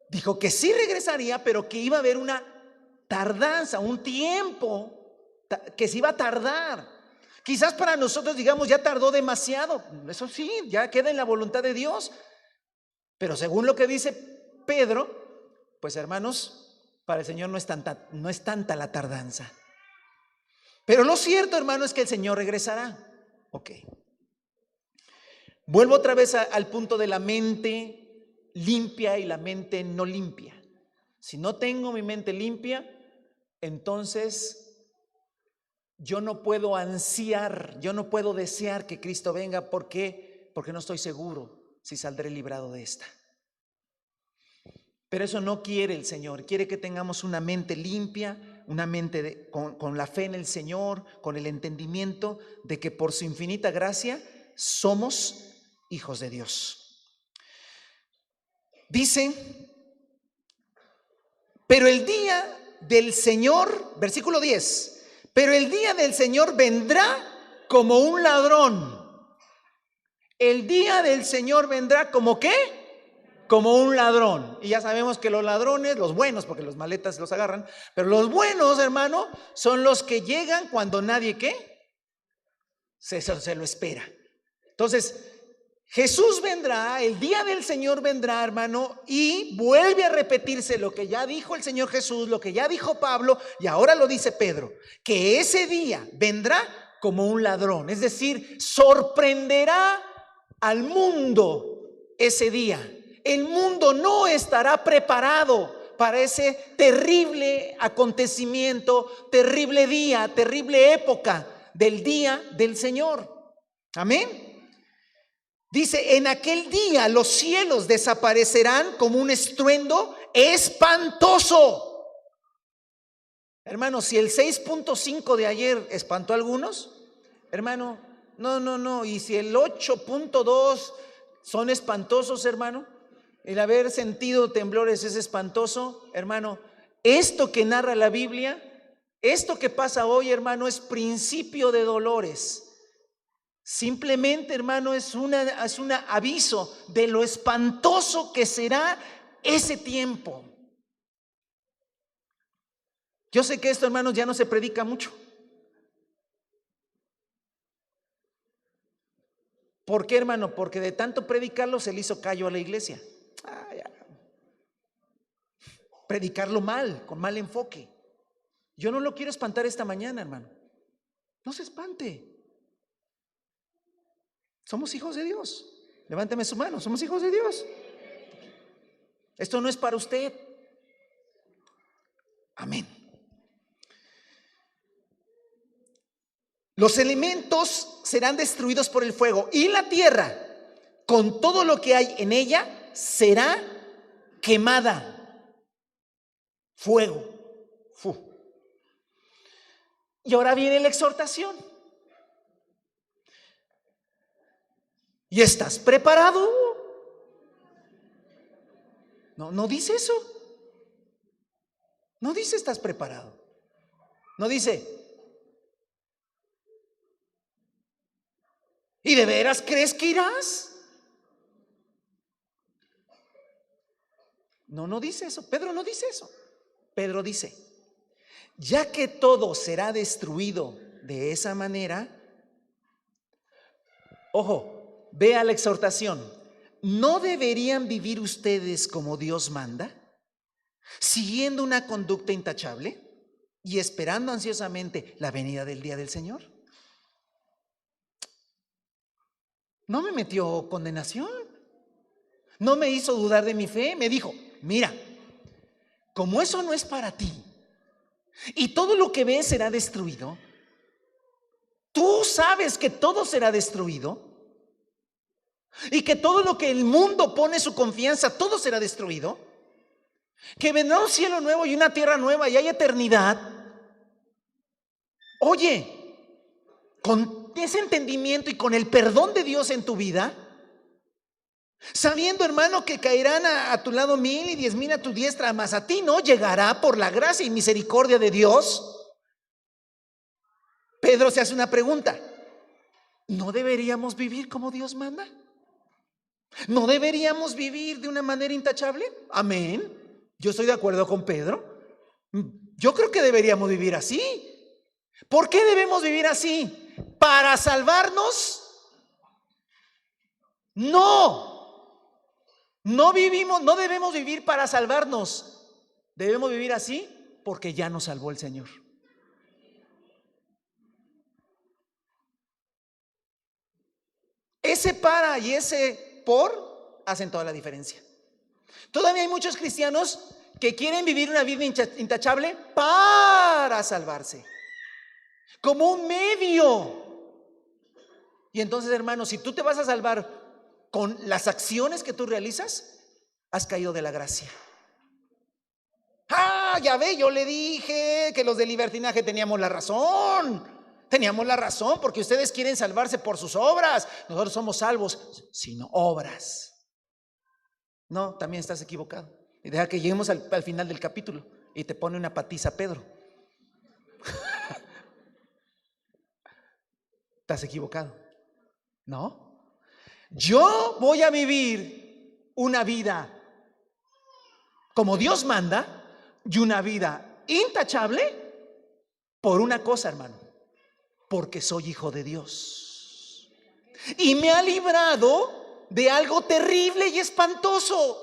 Dijo que sí regresaría, pero que iba a haber una tardanza, un tiempo que se iba a tardar. Quizás para nosotros digamos ya tardó demasiado. Eso sí, ya queda en la voluntad de Dios. Pero según lo que dice Pedro, pues hermanos, para el Señor no es tanta la tardanza. Pero lo cierto, hermano, es que el Señor regresará. Ok. Vuelvo otra vez al punto de la mente limpia y la mente no limpia. Si no tengo mi mente limpia, entonces yo no puedo ansiar, yo no puedo desear que Cristo venga. ¿Por qué? Porque no estoy seguro si saldré librado de esta. Pero eso no quiere el Señor. Quiere que tengamos una mente limpia, una mente con la fe en el Señor, con el entendimiento de que por su infinita gracia somos hijos de Dios. Dice, pero el día del Señor, versículo 10, pero el día del Señor vendrá como un ladrón. El día del Señor vendrá como ¿qué? Como un ladrón. Y ya sabemos que los ladrones, los buenos, porque los maletas los agarran, pero los buenos, hermano, son los que llegan cuando nadie ¿qué? Se lo espera. Entonces, Jesús vendrá, el día del Señor vendrá, hermano, y vuelve a repetirse lo que ya dijo el Señor Jesús, lo que ya dijo Pablo, y ahora lo dice Pedro, que ese día vendrá como un ladrón, es decir, sorprenderá al mundo ese día. el mundo no estará preparado para ese terrible acontecimiento, terrible día, terrible época del día del Señor. Amén. Dice, en aquel día los cielos desaparecerán como un estruendo espantoso. Hermano, si el 6.5 de ayer espantó a algunos, hermano, no. Y si el 8.2 son espantosos, hermano, el haber sentido temblores es espantoso, hermano. Esto que narra la Biblia, esto que pasa hoy, hermano, es principio de dolores. Simplemente, hermano, es un aviso de lo espantoso que será ese tiempo. Yo sé que esto, hermanos, ya no se predica mucho. ¿Por qué, hermano? Porque de tanto predicarlo se le hizo callo a la iglesia. Predicarlo mal, con mal enfoque. Yo no lo quiero espantar esta mañana, hermano. No se espante. Somos hijos de Dios. Levánteme su mano, somos hijos de Dios. Esto no es para usted. Amén. Los elementos serán destruidos por el fuego y la tierra, con todo lo que hay en ella, será quemada. Fuego. Y ahora viene la exhortación. ¿Y estás preparado? No dice eso. No dice estás preparado. No dice, ¿y de veras crees que irás? No dice eso. Pedro no dice eso. Pedro dice, ya que todo será destruido de esa manera, ojo, vea la exhortación. ¿No deberían vivir ustedes como Dios manda, siguiendo una conducta intachable y esperando ansiosamente la venida del día del Señor? No me metió condenación, no me hizo dudar de mi fe. Me dijo, mira, como eso no es para ti y todo lo que ves será destruido, tú sabes que todo será destruido y que todo lo que el mundo pone su confianza, todo será destruido, que vendrá un cielo nuevo y una tierra nueva y hay eternidad. Oye, con ese entendimiento y con el perdón de Dios en tu vida, sabiendo, hermano, que caerán a tu lado 1000 y 10,000 a tu diestra, mas a ti no llegará por la gracia y misericordia de Dios. Pedro se hace una pregunta: ¿no deberíamos vivir como Dios manda? ¿No deberíamos vivir de una manera intachable? Amén. Yo estoy de acuerdo con Pedro. Yo creo que deberíamos vivir así. ¿Por qué debemos vivir así? ¿Para salvarnos? No debemos vivir para salvarnos. Debemos vivir así porque ya nos salvó el Señor. Ese para y ese por hacen toda la diferencia. Todavía hay muchos cristianos que quieren vivir una vida intachable para salvarse, como un medio. Y entonces, hermano, si tú te vas a salvar con las acciones que tú realizas, has caído de la gracia. Ya ve, yo le dije que los de libertinaje teníamos la razón. Teníamos la razón porque ustedes quieren salvarse por sus obras. Nosotros somos salvos sino obras. No, también estás equivocado. Y deja que lleguemos al final del capítulo y te pone una patiza Pedro. Estás equivocado. No, yo voy a vivir una vida como Dios manda y una vida intachable por una cosa, hermano: porque soy hijo de Dios y me ha librado de algo terrible y espantoso.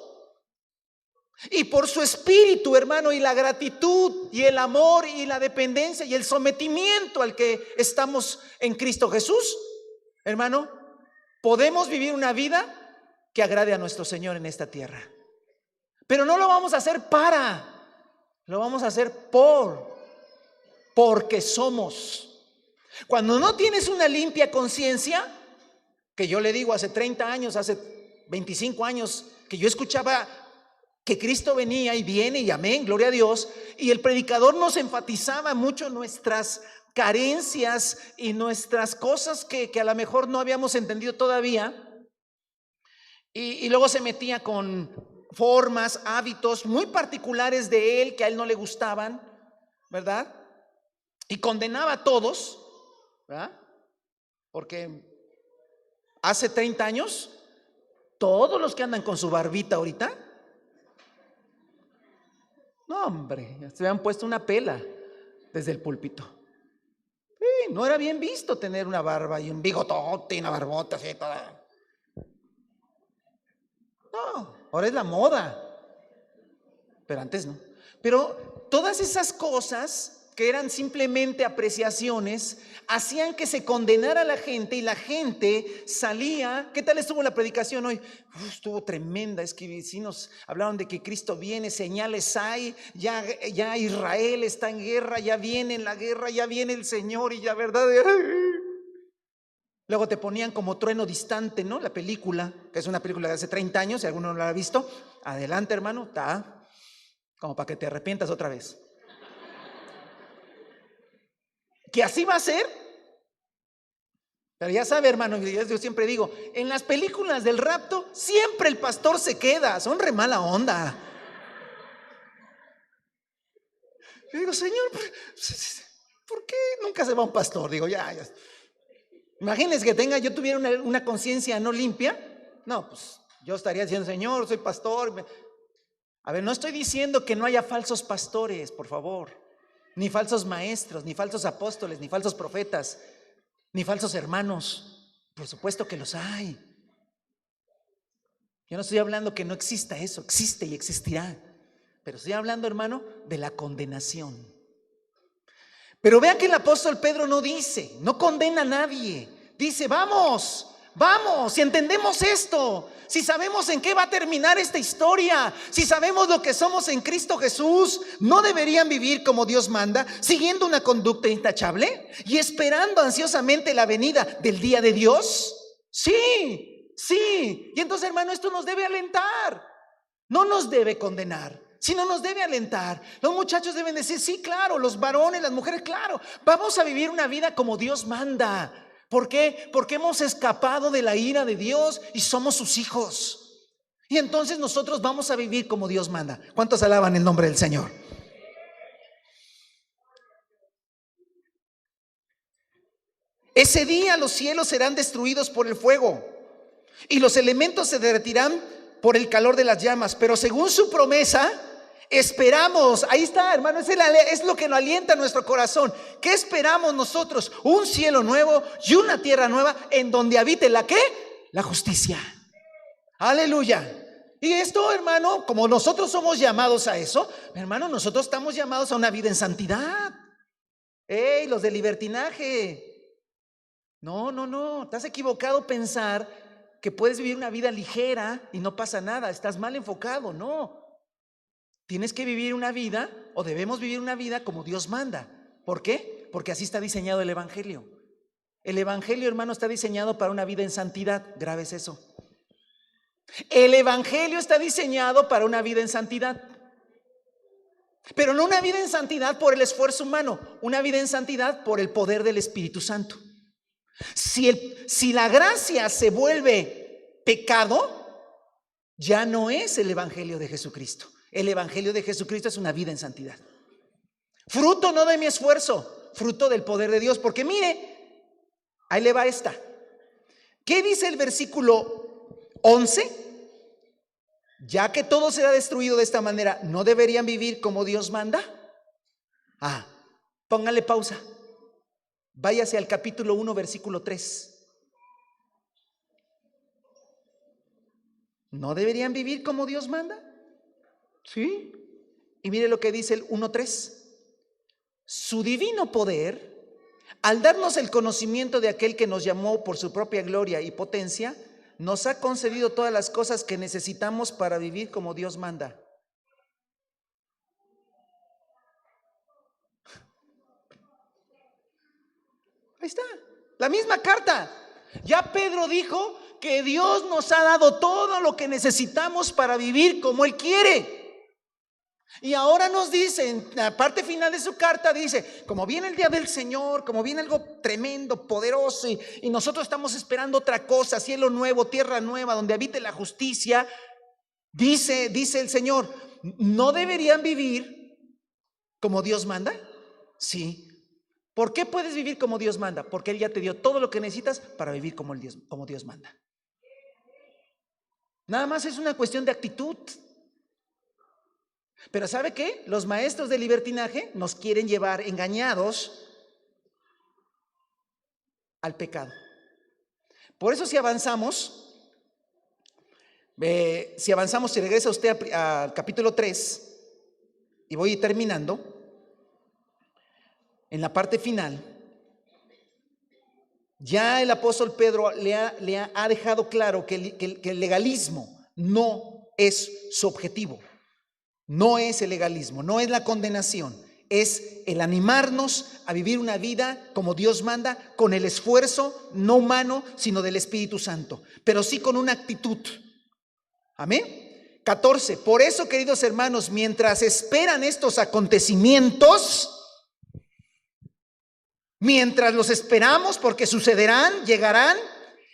Y por su espíritu, hermano, y la gratitud y el amor y la dependencia y el sometimiento al que estamos en Cristo Jesús, hermano, podemos vivir una vida que agrade a nuestro Señor en esta tierra. Pero no lo vamos a hacer lo vamos a hacer porque somos. Cuando no tienes una limpia conciencia, que yo le digo hace 30 años, hace 25 años, que yo escuchaba que Cristo venía y viene y amén, gloria a Dios, y el predicador nos enfatizaba mucho nuestras carencias y nuestras cosas que a lo mejor no habíamos entendido todavía, y luego se metía con formas, hábitos muy particulares de él que a él no le gustaban, ¿verdad? Y condenaba a todos, ¿verdad? Porque hace 30 años, todos los que andan con su barbita ahorita, no hombre, se habían puesto una pela desde el púlpito. Sí, no era bien visto tener una barba y un bigotote y una barbota así toda. No, ahora es la moda, pero antes no. Pero todas esas cosas que eran simplemente apreciaciones hacían que se condenara a la gente, y la gente salía. ¿Qué tal estuvo la predicación hoy? Estuvo tremenda. Es que sí nos hablaron de que Cristo viene, señales hay, ya Israel está en guerra, ya viene la guerra, ya viene el Señor, y ya verdad. Luego te ponían como Trueno Distante, ¿no? La película, que es una película de hace 30 años, si alguno no la ha visto, adelante hermano, está como para que te arrepientas otra vez. Que así va a ser. Pero ya sabe, hermano, yo siempre digo, en las películas del rapto siempre el pastor se queda, son re mala onda. Yo digo, Señor, ¿por qué nunca se va un pastor? Digo, ya. Imagínense que yo tuviera una conciencia no limpia. No, pues yo estaría diciendo, Señor, soy pastor. A ver, no estoy diciendo que no haya falsos pastores, por favor, ni falsos maestros, ni falsos apóstoles, ni falsos profetas, ni falsos hermanos. Por supuesto que los hay. Yo no estoy hablando que no exista eso, existe y existirá. Pero estoy hablando, hermano, de la condenación. Pero vean que el apóstol Pedro no condena a nadie. Dice, vamos, si entendemos esto, si sabemos en qué va a terminar esta historia, si sabemos lo que somos en Cristo Jesús, ¿no deberían vivir como Dios manda, siguiendo una conducta intachable y esperando ansiosamente la venida del día de Dios? Sí. Y entonces, hermano, esto nos debe alentar, no nos debe condenar, sino nos debe alentar. Los muchachos deben decir, sí, claro, los varones, las mujeres, claro, vamos a vivir una vida como Dios manda. ¿Por qué? Porque hemos escapado de la ira de Dios y somos sus hijos. Y entonces nosotros vamos a vivir como Dios manda. ¿Cuántos alaban el nombre del Señor? Ese día los cielos serán destruidos por el fuego y los elementos se derretirán por el calor de las llamas. Pero según su promesa, esperamos, ahí está, hermano, es lo que nos alienta nuestro corazón. ¿Qué esperamos nosotros? Un cielo nuevo y una tierra nueva en donde habite ¿la qué? La justicia. Aleluya. Y esto, hermano, como nosotros somos llamados a eso, hermano, nosotros estamos llamados a una vida en santidad. ¡Ey, los de libertinaje! No, estás equivocado pensar que puedes vivir una vida ligera y no pasa nada, estás mal enfocado, no. Tienes que vivir una vida, o debemos vivir una vida como Dios manda. ¿Por qué? Porque así está diseñado el evangelio. El evangelio, hermano, está diseñado para una vida en santidad. Grabes eso. El evangelio está diseñado para una vida en santidad, pero no una vida en santidad por el esfuerzo humano, una vida en santidad por el poder del Espíritu Santo. Si la gracia se vuelve pecado, ya no es el evangelio de Jesucristo. El evangelio de Jesucristo es una vida en santidad. Fruto no de mi esfuerzo, fruto del poder de Dios. Porque mire, ahí le va esta. ¿Qué dice el versículo 11? Ya que todo será destruido de esta manera, ¿no deberían vivir como Dios manda? Póngale pausa. Váyase al capítulo 1, versículo 3. ¿No deberían vivir como Dios manda? Sí. Y mire lo que dice el 1:3. Su divino poder, al darnos el conocimiento de aquel que nos llamó por su propia gloria y potencia, nos ha concedido todas las cosas que necesitamos para vivir como Dios manda. Ahí está, la misma carta. Ya Pedro dijo que Dios nos ha dado todo lo que necesitamos para vivir como Él quiere. Y ahora nos dice, en la parte final de su carta, dice, como viene el día del Señor, como viene algo tremendo, poderoso, y nosotros estamos esperando otra cosa, cielo nuevo, tierra nueva, donde habite la justicia, dice el Señor, ¿no deberían vivir como Dios manda? Sí. ¿Por qué puedes vivir como Dios manda? Porque Él ya te dio todo lo que necesitas para vivir como Dios manda. Nada más es una cuestión de actitud. Pero ¿sabe qué? Los maestros del libertinaje nos quieren llevar engañados al pecado. Por eso si avanzamos, si regresa usted al capítulo 3, y voy terminando, en la parte final, ya el apóstol Pedro le ha dejado claro que el legalismo no es su objetivo. No es el legalismo, no es la condenación, es el animarnos a vivir una vida como Dios manda, con el esfuerzo no humano, sino del Espíritu Santo, pero sí con una actitud. Amén. 14. Por eso, queridos hermanos, mientras esperan estos acontecimientos, mientras los esperamos, porque sucederán, llegarán,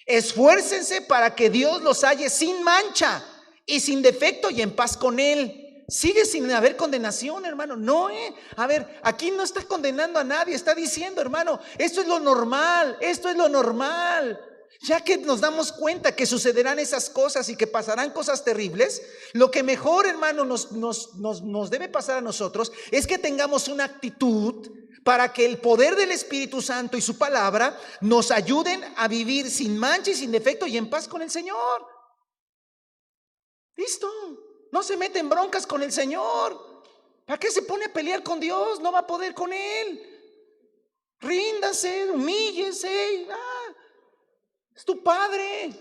esfuércense para que Dios los halle sin mancha y sin defecto y en paz con Él. Sigue sin haber condenación, hermano. No, a ver, aquí no está condenando a nadie, está diciendo, hermano, esto es lo normal, esto es lo normal. Ya que nos damos cuenta que sucederán esas cosas y que pasarán cosas terribles, lo que mejor, hermano, nos debe pasar a nosotros es que tengamos una actitud para que el poder del Espíritu Santo y su palabra nos ayuden a vivir sin mancha y sin defecto y en paz con el Señor. Listo. No se mete en broncas con el Señor. ¿Para qué se pone a pelear con Dios? No va a poder con Él. Ríndase, humíllese. Es tu Padre.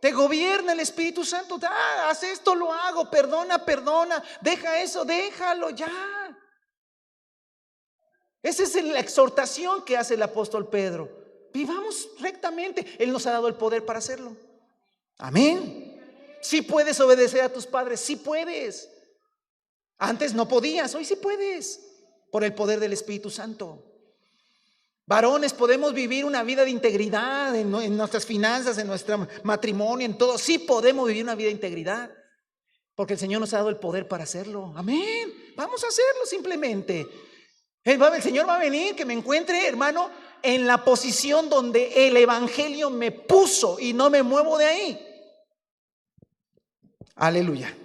Te gobierna el Espíritu Santo. Haz esto, lo hago. Perdona. Deja eso, déjalo ya. Esa es la exhortación que hace el apóstol Pedro. Vivamos rectamente. Él nos ha dado el poder para hacerlo. Amén. Si puedes obedecer a tus padres, si puedes. Antes no podías, hoy sí puedes, por el poder del Espíritu Santo. Varones, podemos vivir una vida de integridad en nuestras finanzas, en nuestro matrimonio, en todo. Sí podemos vivir una vida de integridad, porque el Señor nos ha dado el poder para hacerlo. Amén. Vamos a hacerlo simplemente. El Señor va a venir, que me encuentre, hermano, en la posición donde el Evangelio me puso y no me muevo de ahí. Aleluya.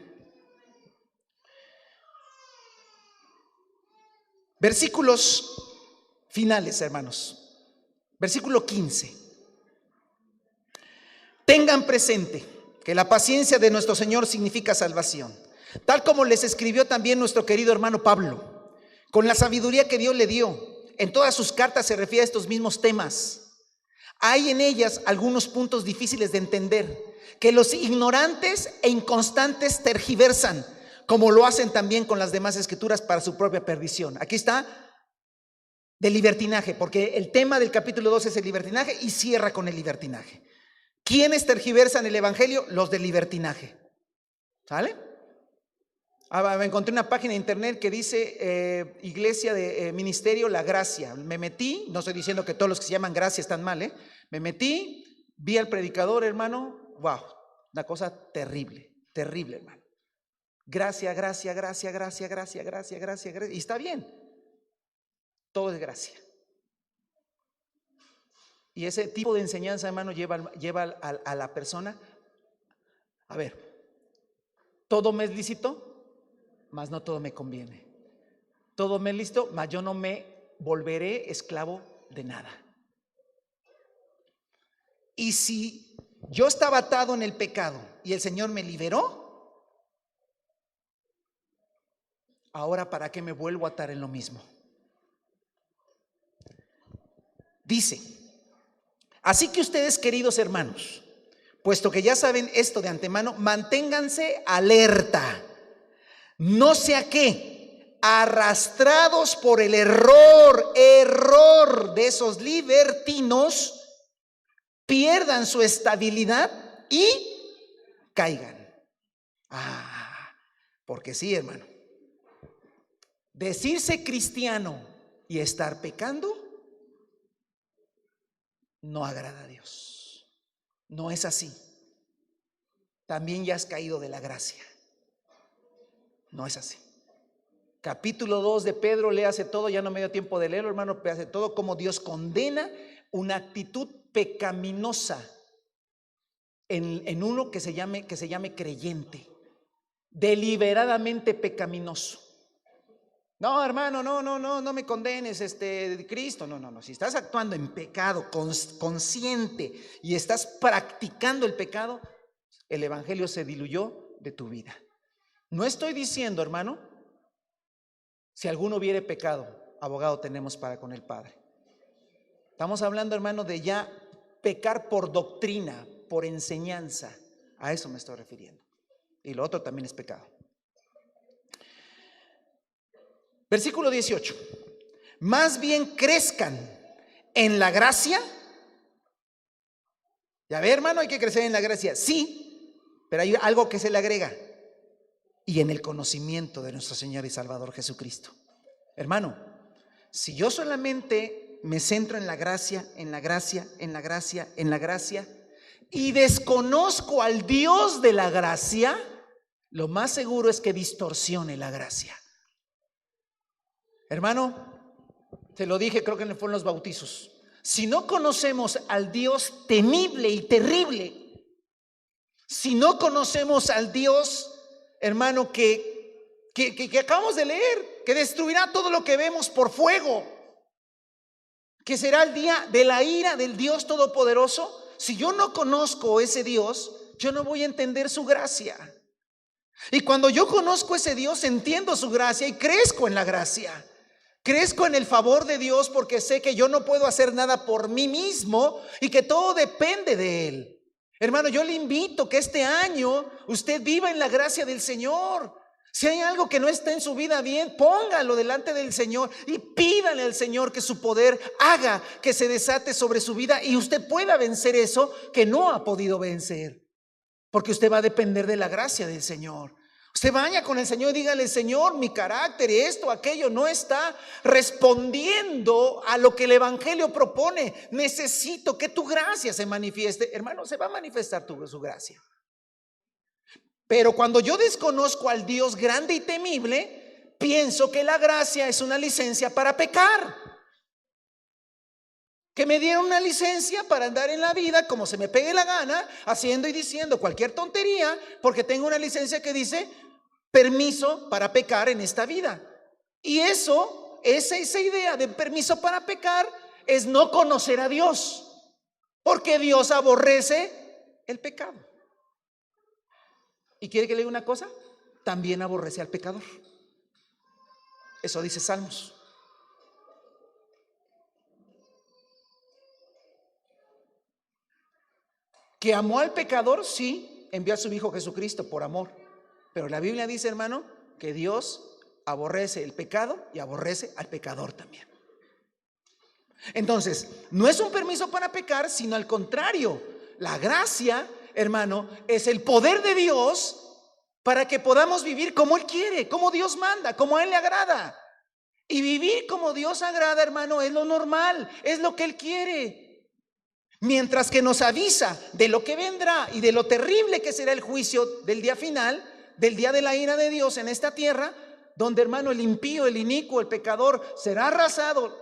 Versículos finales, hermanos. Versículo 15. Tengan presente que la paciencia de nuestro Señor significa salvación, tal como les escribió también nuestro querido hermano Pablo, con la sabiduría que Dios le dio. En todas sus cartas se refiere a estos mismos temas. Hay en ellas algunos puntos difíciles de entender, que los ignorantes e inconstantes tergiversan, como lo hacen también con las demás escrituras para su propia perdición. Aquí está, del libertinaje, porque el tema del capítulo 2 es el libertinaje y cierra con el libertinaje. ¿Quiénes tergiversan el evangelio? Los del libertinaje. ¿Sale? Me encontré una página de internet que dice Iglesia de Ministerio La Gracia. Me metí, no estoy diciendo que todos los que se llaman Gracia están mal, me metí, vi al predicador, hermano. Wow, una cosa terrible, hermano. Gracia. Y está bien, todo es gracia. Y ese tipo de enseñanza, hermano, lleva a la persona, a ver, todo me es lícito, mas no todo me conviene. Todo me es lícito, mas yo no me volveré esclavo de nada. Y si yo estaba atado en el pecado y el Señor me liberó, ahora ¿para qué me vuelvo a atar en lo mismo? Dice, así que ustedes, queridos hermanos, puesto que ya saben esto de antemano, manténganse alerta. No sea que, arrastrados por el error de esos libertinos, pierdan su estabilidad y caigan. Porque sí, hermano, decirse cristiano y estar pecando no agrada a Dios. No es así. También ya has caído de la gracia. No es así. Capítulo 2 de Pedro, léase todo, ya no me dio tiempo de leerlo, hermano, léase todo, cómo Dios condena una actitud pecaminosa en uno que se llame creyente, deliberadamente pecaminoso. No, hermano, no me condenes, Cristo, no, si estás actuando en pecado consciente y estás practicando el pecado, el evangelio se diluyó de tu vida. No estoy diciendo, hermano, si alguno hubiere pecado, abogado tenemos para con el Padre. Estamos hablando, hermano, de ya pecar por doctrina, por enseñanza. A eso me estoy refiriendo. Y lo otro también es pecado. Versículo 18. Más bien crezcan en la gracia. Ya ve, hermano, hay que crecer en la gracia. Sí, pero hay algo que se le agrega. Y en el conocimiento de nuestro Señor y Salvador Jesucristo. Hermano, si yo solamente me centro en la gracia, y desconozco al Dios de la gracia, lo más seguro es que distorsione la gracia. Hermano, te lo dije, creo que fue en los bautizos. Si no conocemos al Dios temible y terrible, si no conocemos al Dios, hermano, que acabamos de leer, que destruirá todo lo que vemos por fuego, que será el día de la ira del Dios Todopoderoso, si yo no conozco ese Dios, yo no voy a entender su gracia. Y cuando yo conozco ese Dios, entiendo su gracia y crezco en la gracia. Crezco en el favor de Dios porque sé que yo no puedo hacer nada por mí mismo y que todo depende de Él. Hermano, yo le invito que este año usted viva en la gracia del Señor. Si hay algo que no está en su vida bien, póngalo delante del Señor y pídale al Señor que su poder haga que se desate sobre su vida y usted pueda vencer eso que no ha podido vencer. Porque usted va a depender de la gracia del Señor. Usted vaya con el Señor y dígale: Señor, mi carácter, esto, aquello no está respondiendo a lo que el evangelio propone. Necesito que tu gracia se manifieste. Hermano, se va a manifestar su gracia. Pero cuando yo desconozco al Dios grande y temible, pienso que la gracia es una licencia para pecar. Que me dieron una licencia para andar en la vida como se me pegue la gana, haciendo y diciendo cualquier tontería, porque tengo una licencia que dice permiso para pecar en esta vida. Y esa idea de permiso para pecar es no conocer a Dios, porque Dios aborrece el pecado. ¿Y quiere que le diga una cosa? También aborrece al pecador. Eso dice Salmos. Que amó al pecador, sí, envió a su Hijo Jesucristo por amor. Pero la Biblia dice, hermano, que Dios aborrece el pecado y aborrece al pecador también. Entonces, no es un permiso para pecar, sino al contrario. La gracia, hermano, es el poder de Dios para que podamos vivir como Él quiere, como Dios manda, como a Él le agrada. Y vivir como Dios agrada, hermano, es lo normal, es lo que Él quiere. Mientras que nos avisa de lo que vendrá y de lo terrible que será el juicio del día final, del día de la ira de Dios en esta tierra, donde, hermano, el impío, el inicuo, el pecador será arrasado.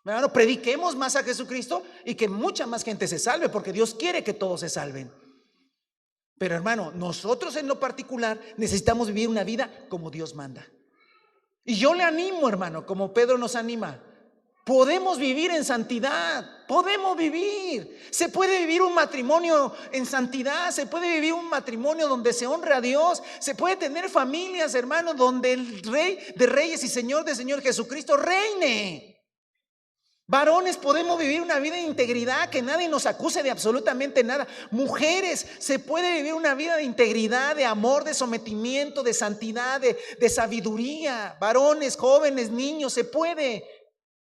Hermano, prediquemos más a Jesucristo y que mucha más gente se salve, porque Dios quiere que todos se salven. Pero, hermano, nosotros en lo particular necesitamos vivir una vida como Dios manda. Y yo le animo, hermano, como Pedro nos anima. Podemos vivir en santidad, podemos vivir. Se puede vivir un matrimonio en santidad, se puede vivir un matrimonio donde se honra a Dios, se puede tener familias, hermanos, donde el Rey de Reyes y Señor de Señor Jesucristo reine. Varones, podemos vivir una vida de integridad, que nadie nos acuse de absolutamente nada. Mujeres, se puede vivir una vida de integridad, de amor, de sometimiento, de santidad, de sabiduría. Varones, jóvenes, niños, se puede.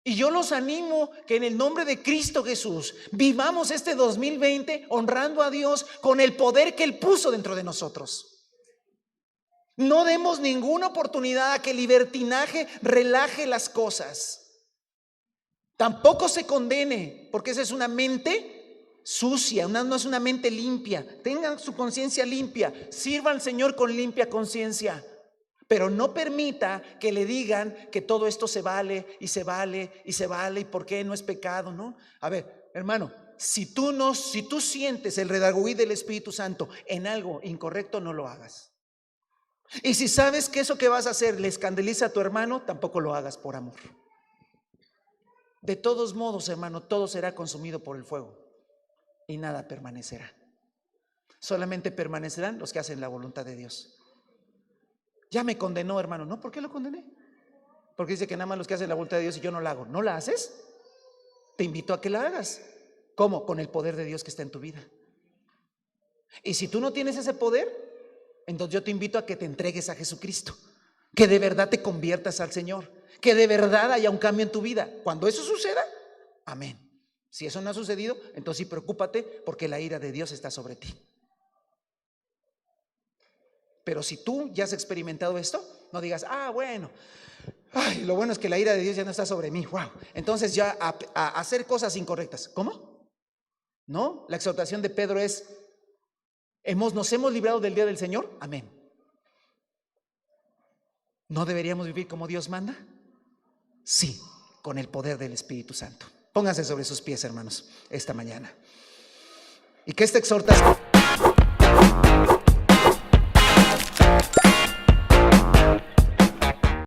Y yo los animo que en el nombre de Cristo Jesús vivamos este 2020 honrando a Dios con el poder que Él puso dentro de nosotros. No demos ninguna oportunidad a que el libertinaje relaje las cosas. Tampoco se condene, porque esa es una mente sucia, no es una mente limpia. Tengan su conciencia limpia, sirvan al Señor con limpia conciencia, pero no permita que le digan que todo esto se vale y se vale y se vale y por qué no es pecado, ¿no? A ver, hermano, si tú sientes el redarguir del Espíritu Santo en algo incorrecto, no lo hagas. Y si sabes que eso que vas a hacer le escandaliza a tu hermano, tampoco lo hagas por amor. De todos modos, hermano, todo será consumido por el fuego y nada permanecerá. Solamente permanecerán los que hacen la voluntad de Dios. Ya me condenó, hermano. ¿No? ¿Por qué lo condené? Porque dice que nada más los que hacen la voluntad de Dios y yo no la hago. ¿No la haces? Te invito a que la hagas. ¿Cómo? Con el poder de Dios que está en tu vida. Y si tú no tienes ese poder, entonces yo te invito a que te entregues a Jesucristo, que de verdad te conviertas al Señor, que de verdad haya un cambio en tu vida. Cuando eso suceda, amén. Si eso no ha sucedido, entonces sí preocúpate, porque la ira de Dios está sobre ti. Pero si tú ya has experimentado esto, no digas, bueno, lo bueno es que la ira de Dios ya no está sobre mí. Wow. Entonces ya a hacer cosas incorrectas. ¿Cómo? No, la exhortación de Pedro es: ¿nos hemos librado del día del Señor? Amén. ¿No deberíamos vivir como Dios manda? Sí, con el poder del Espíritu Santo. Pónganse sobre sus pies, hermanos, esta mañana. Y que esta exhortación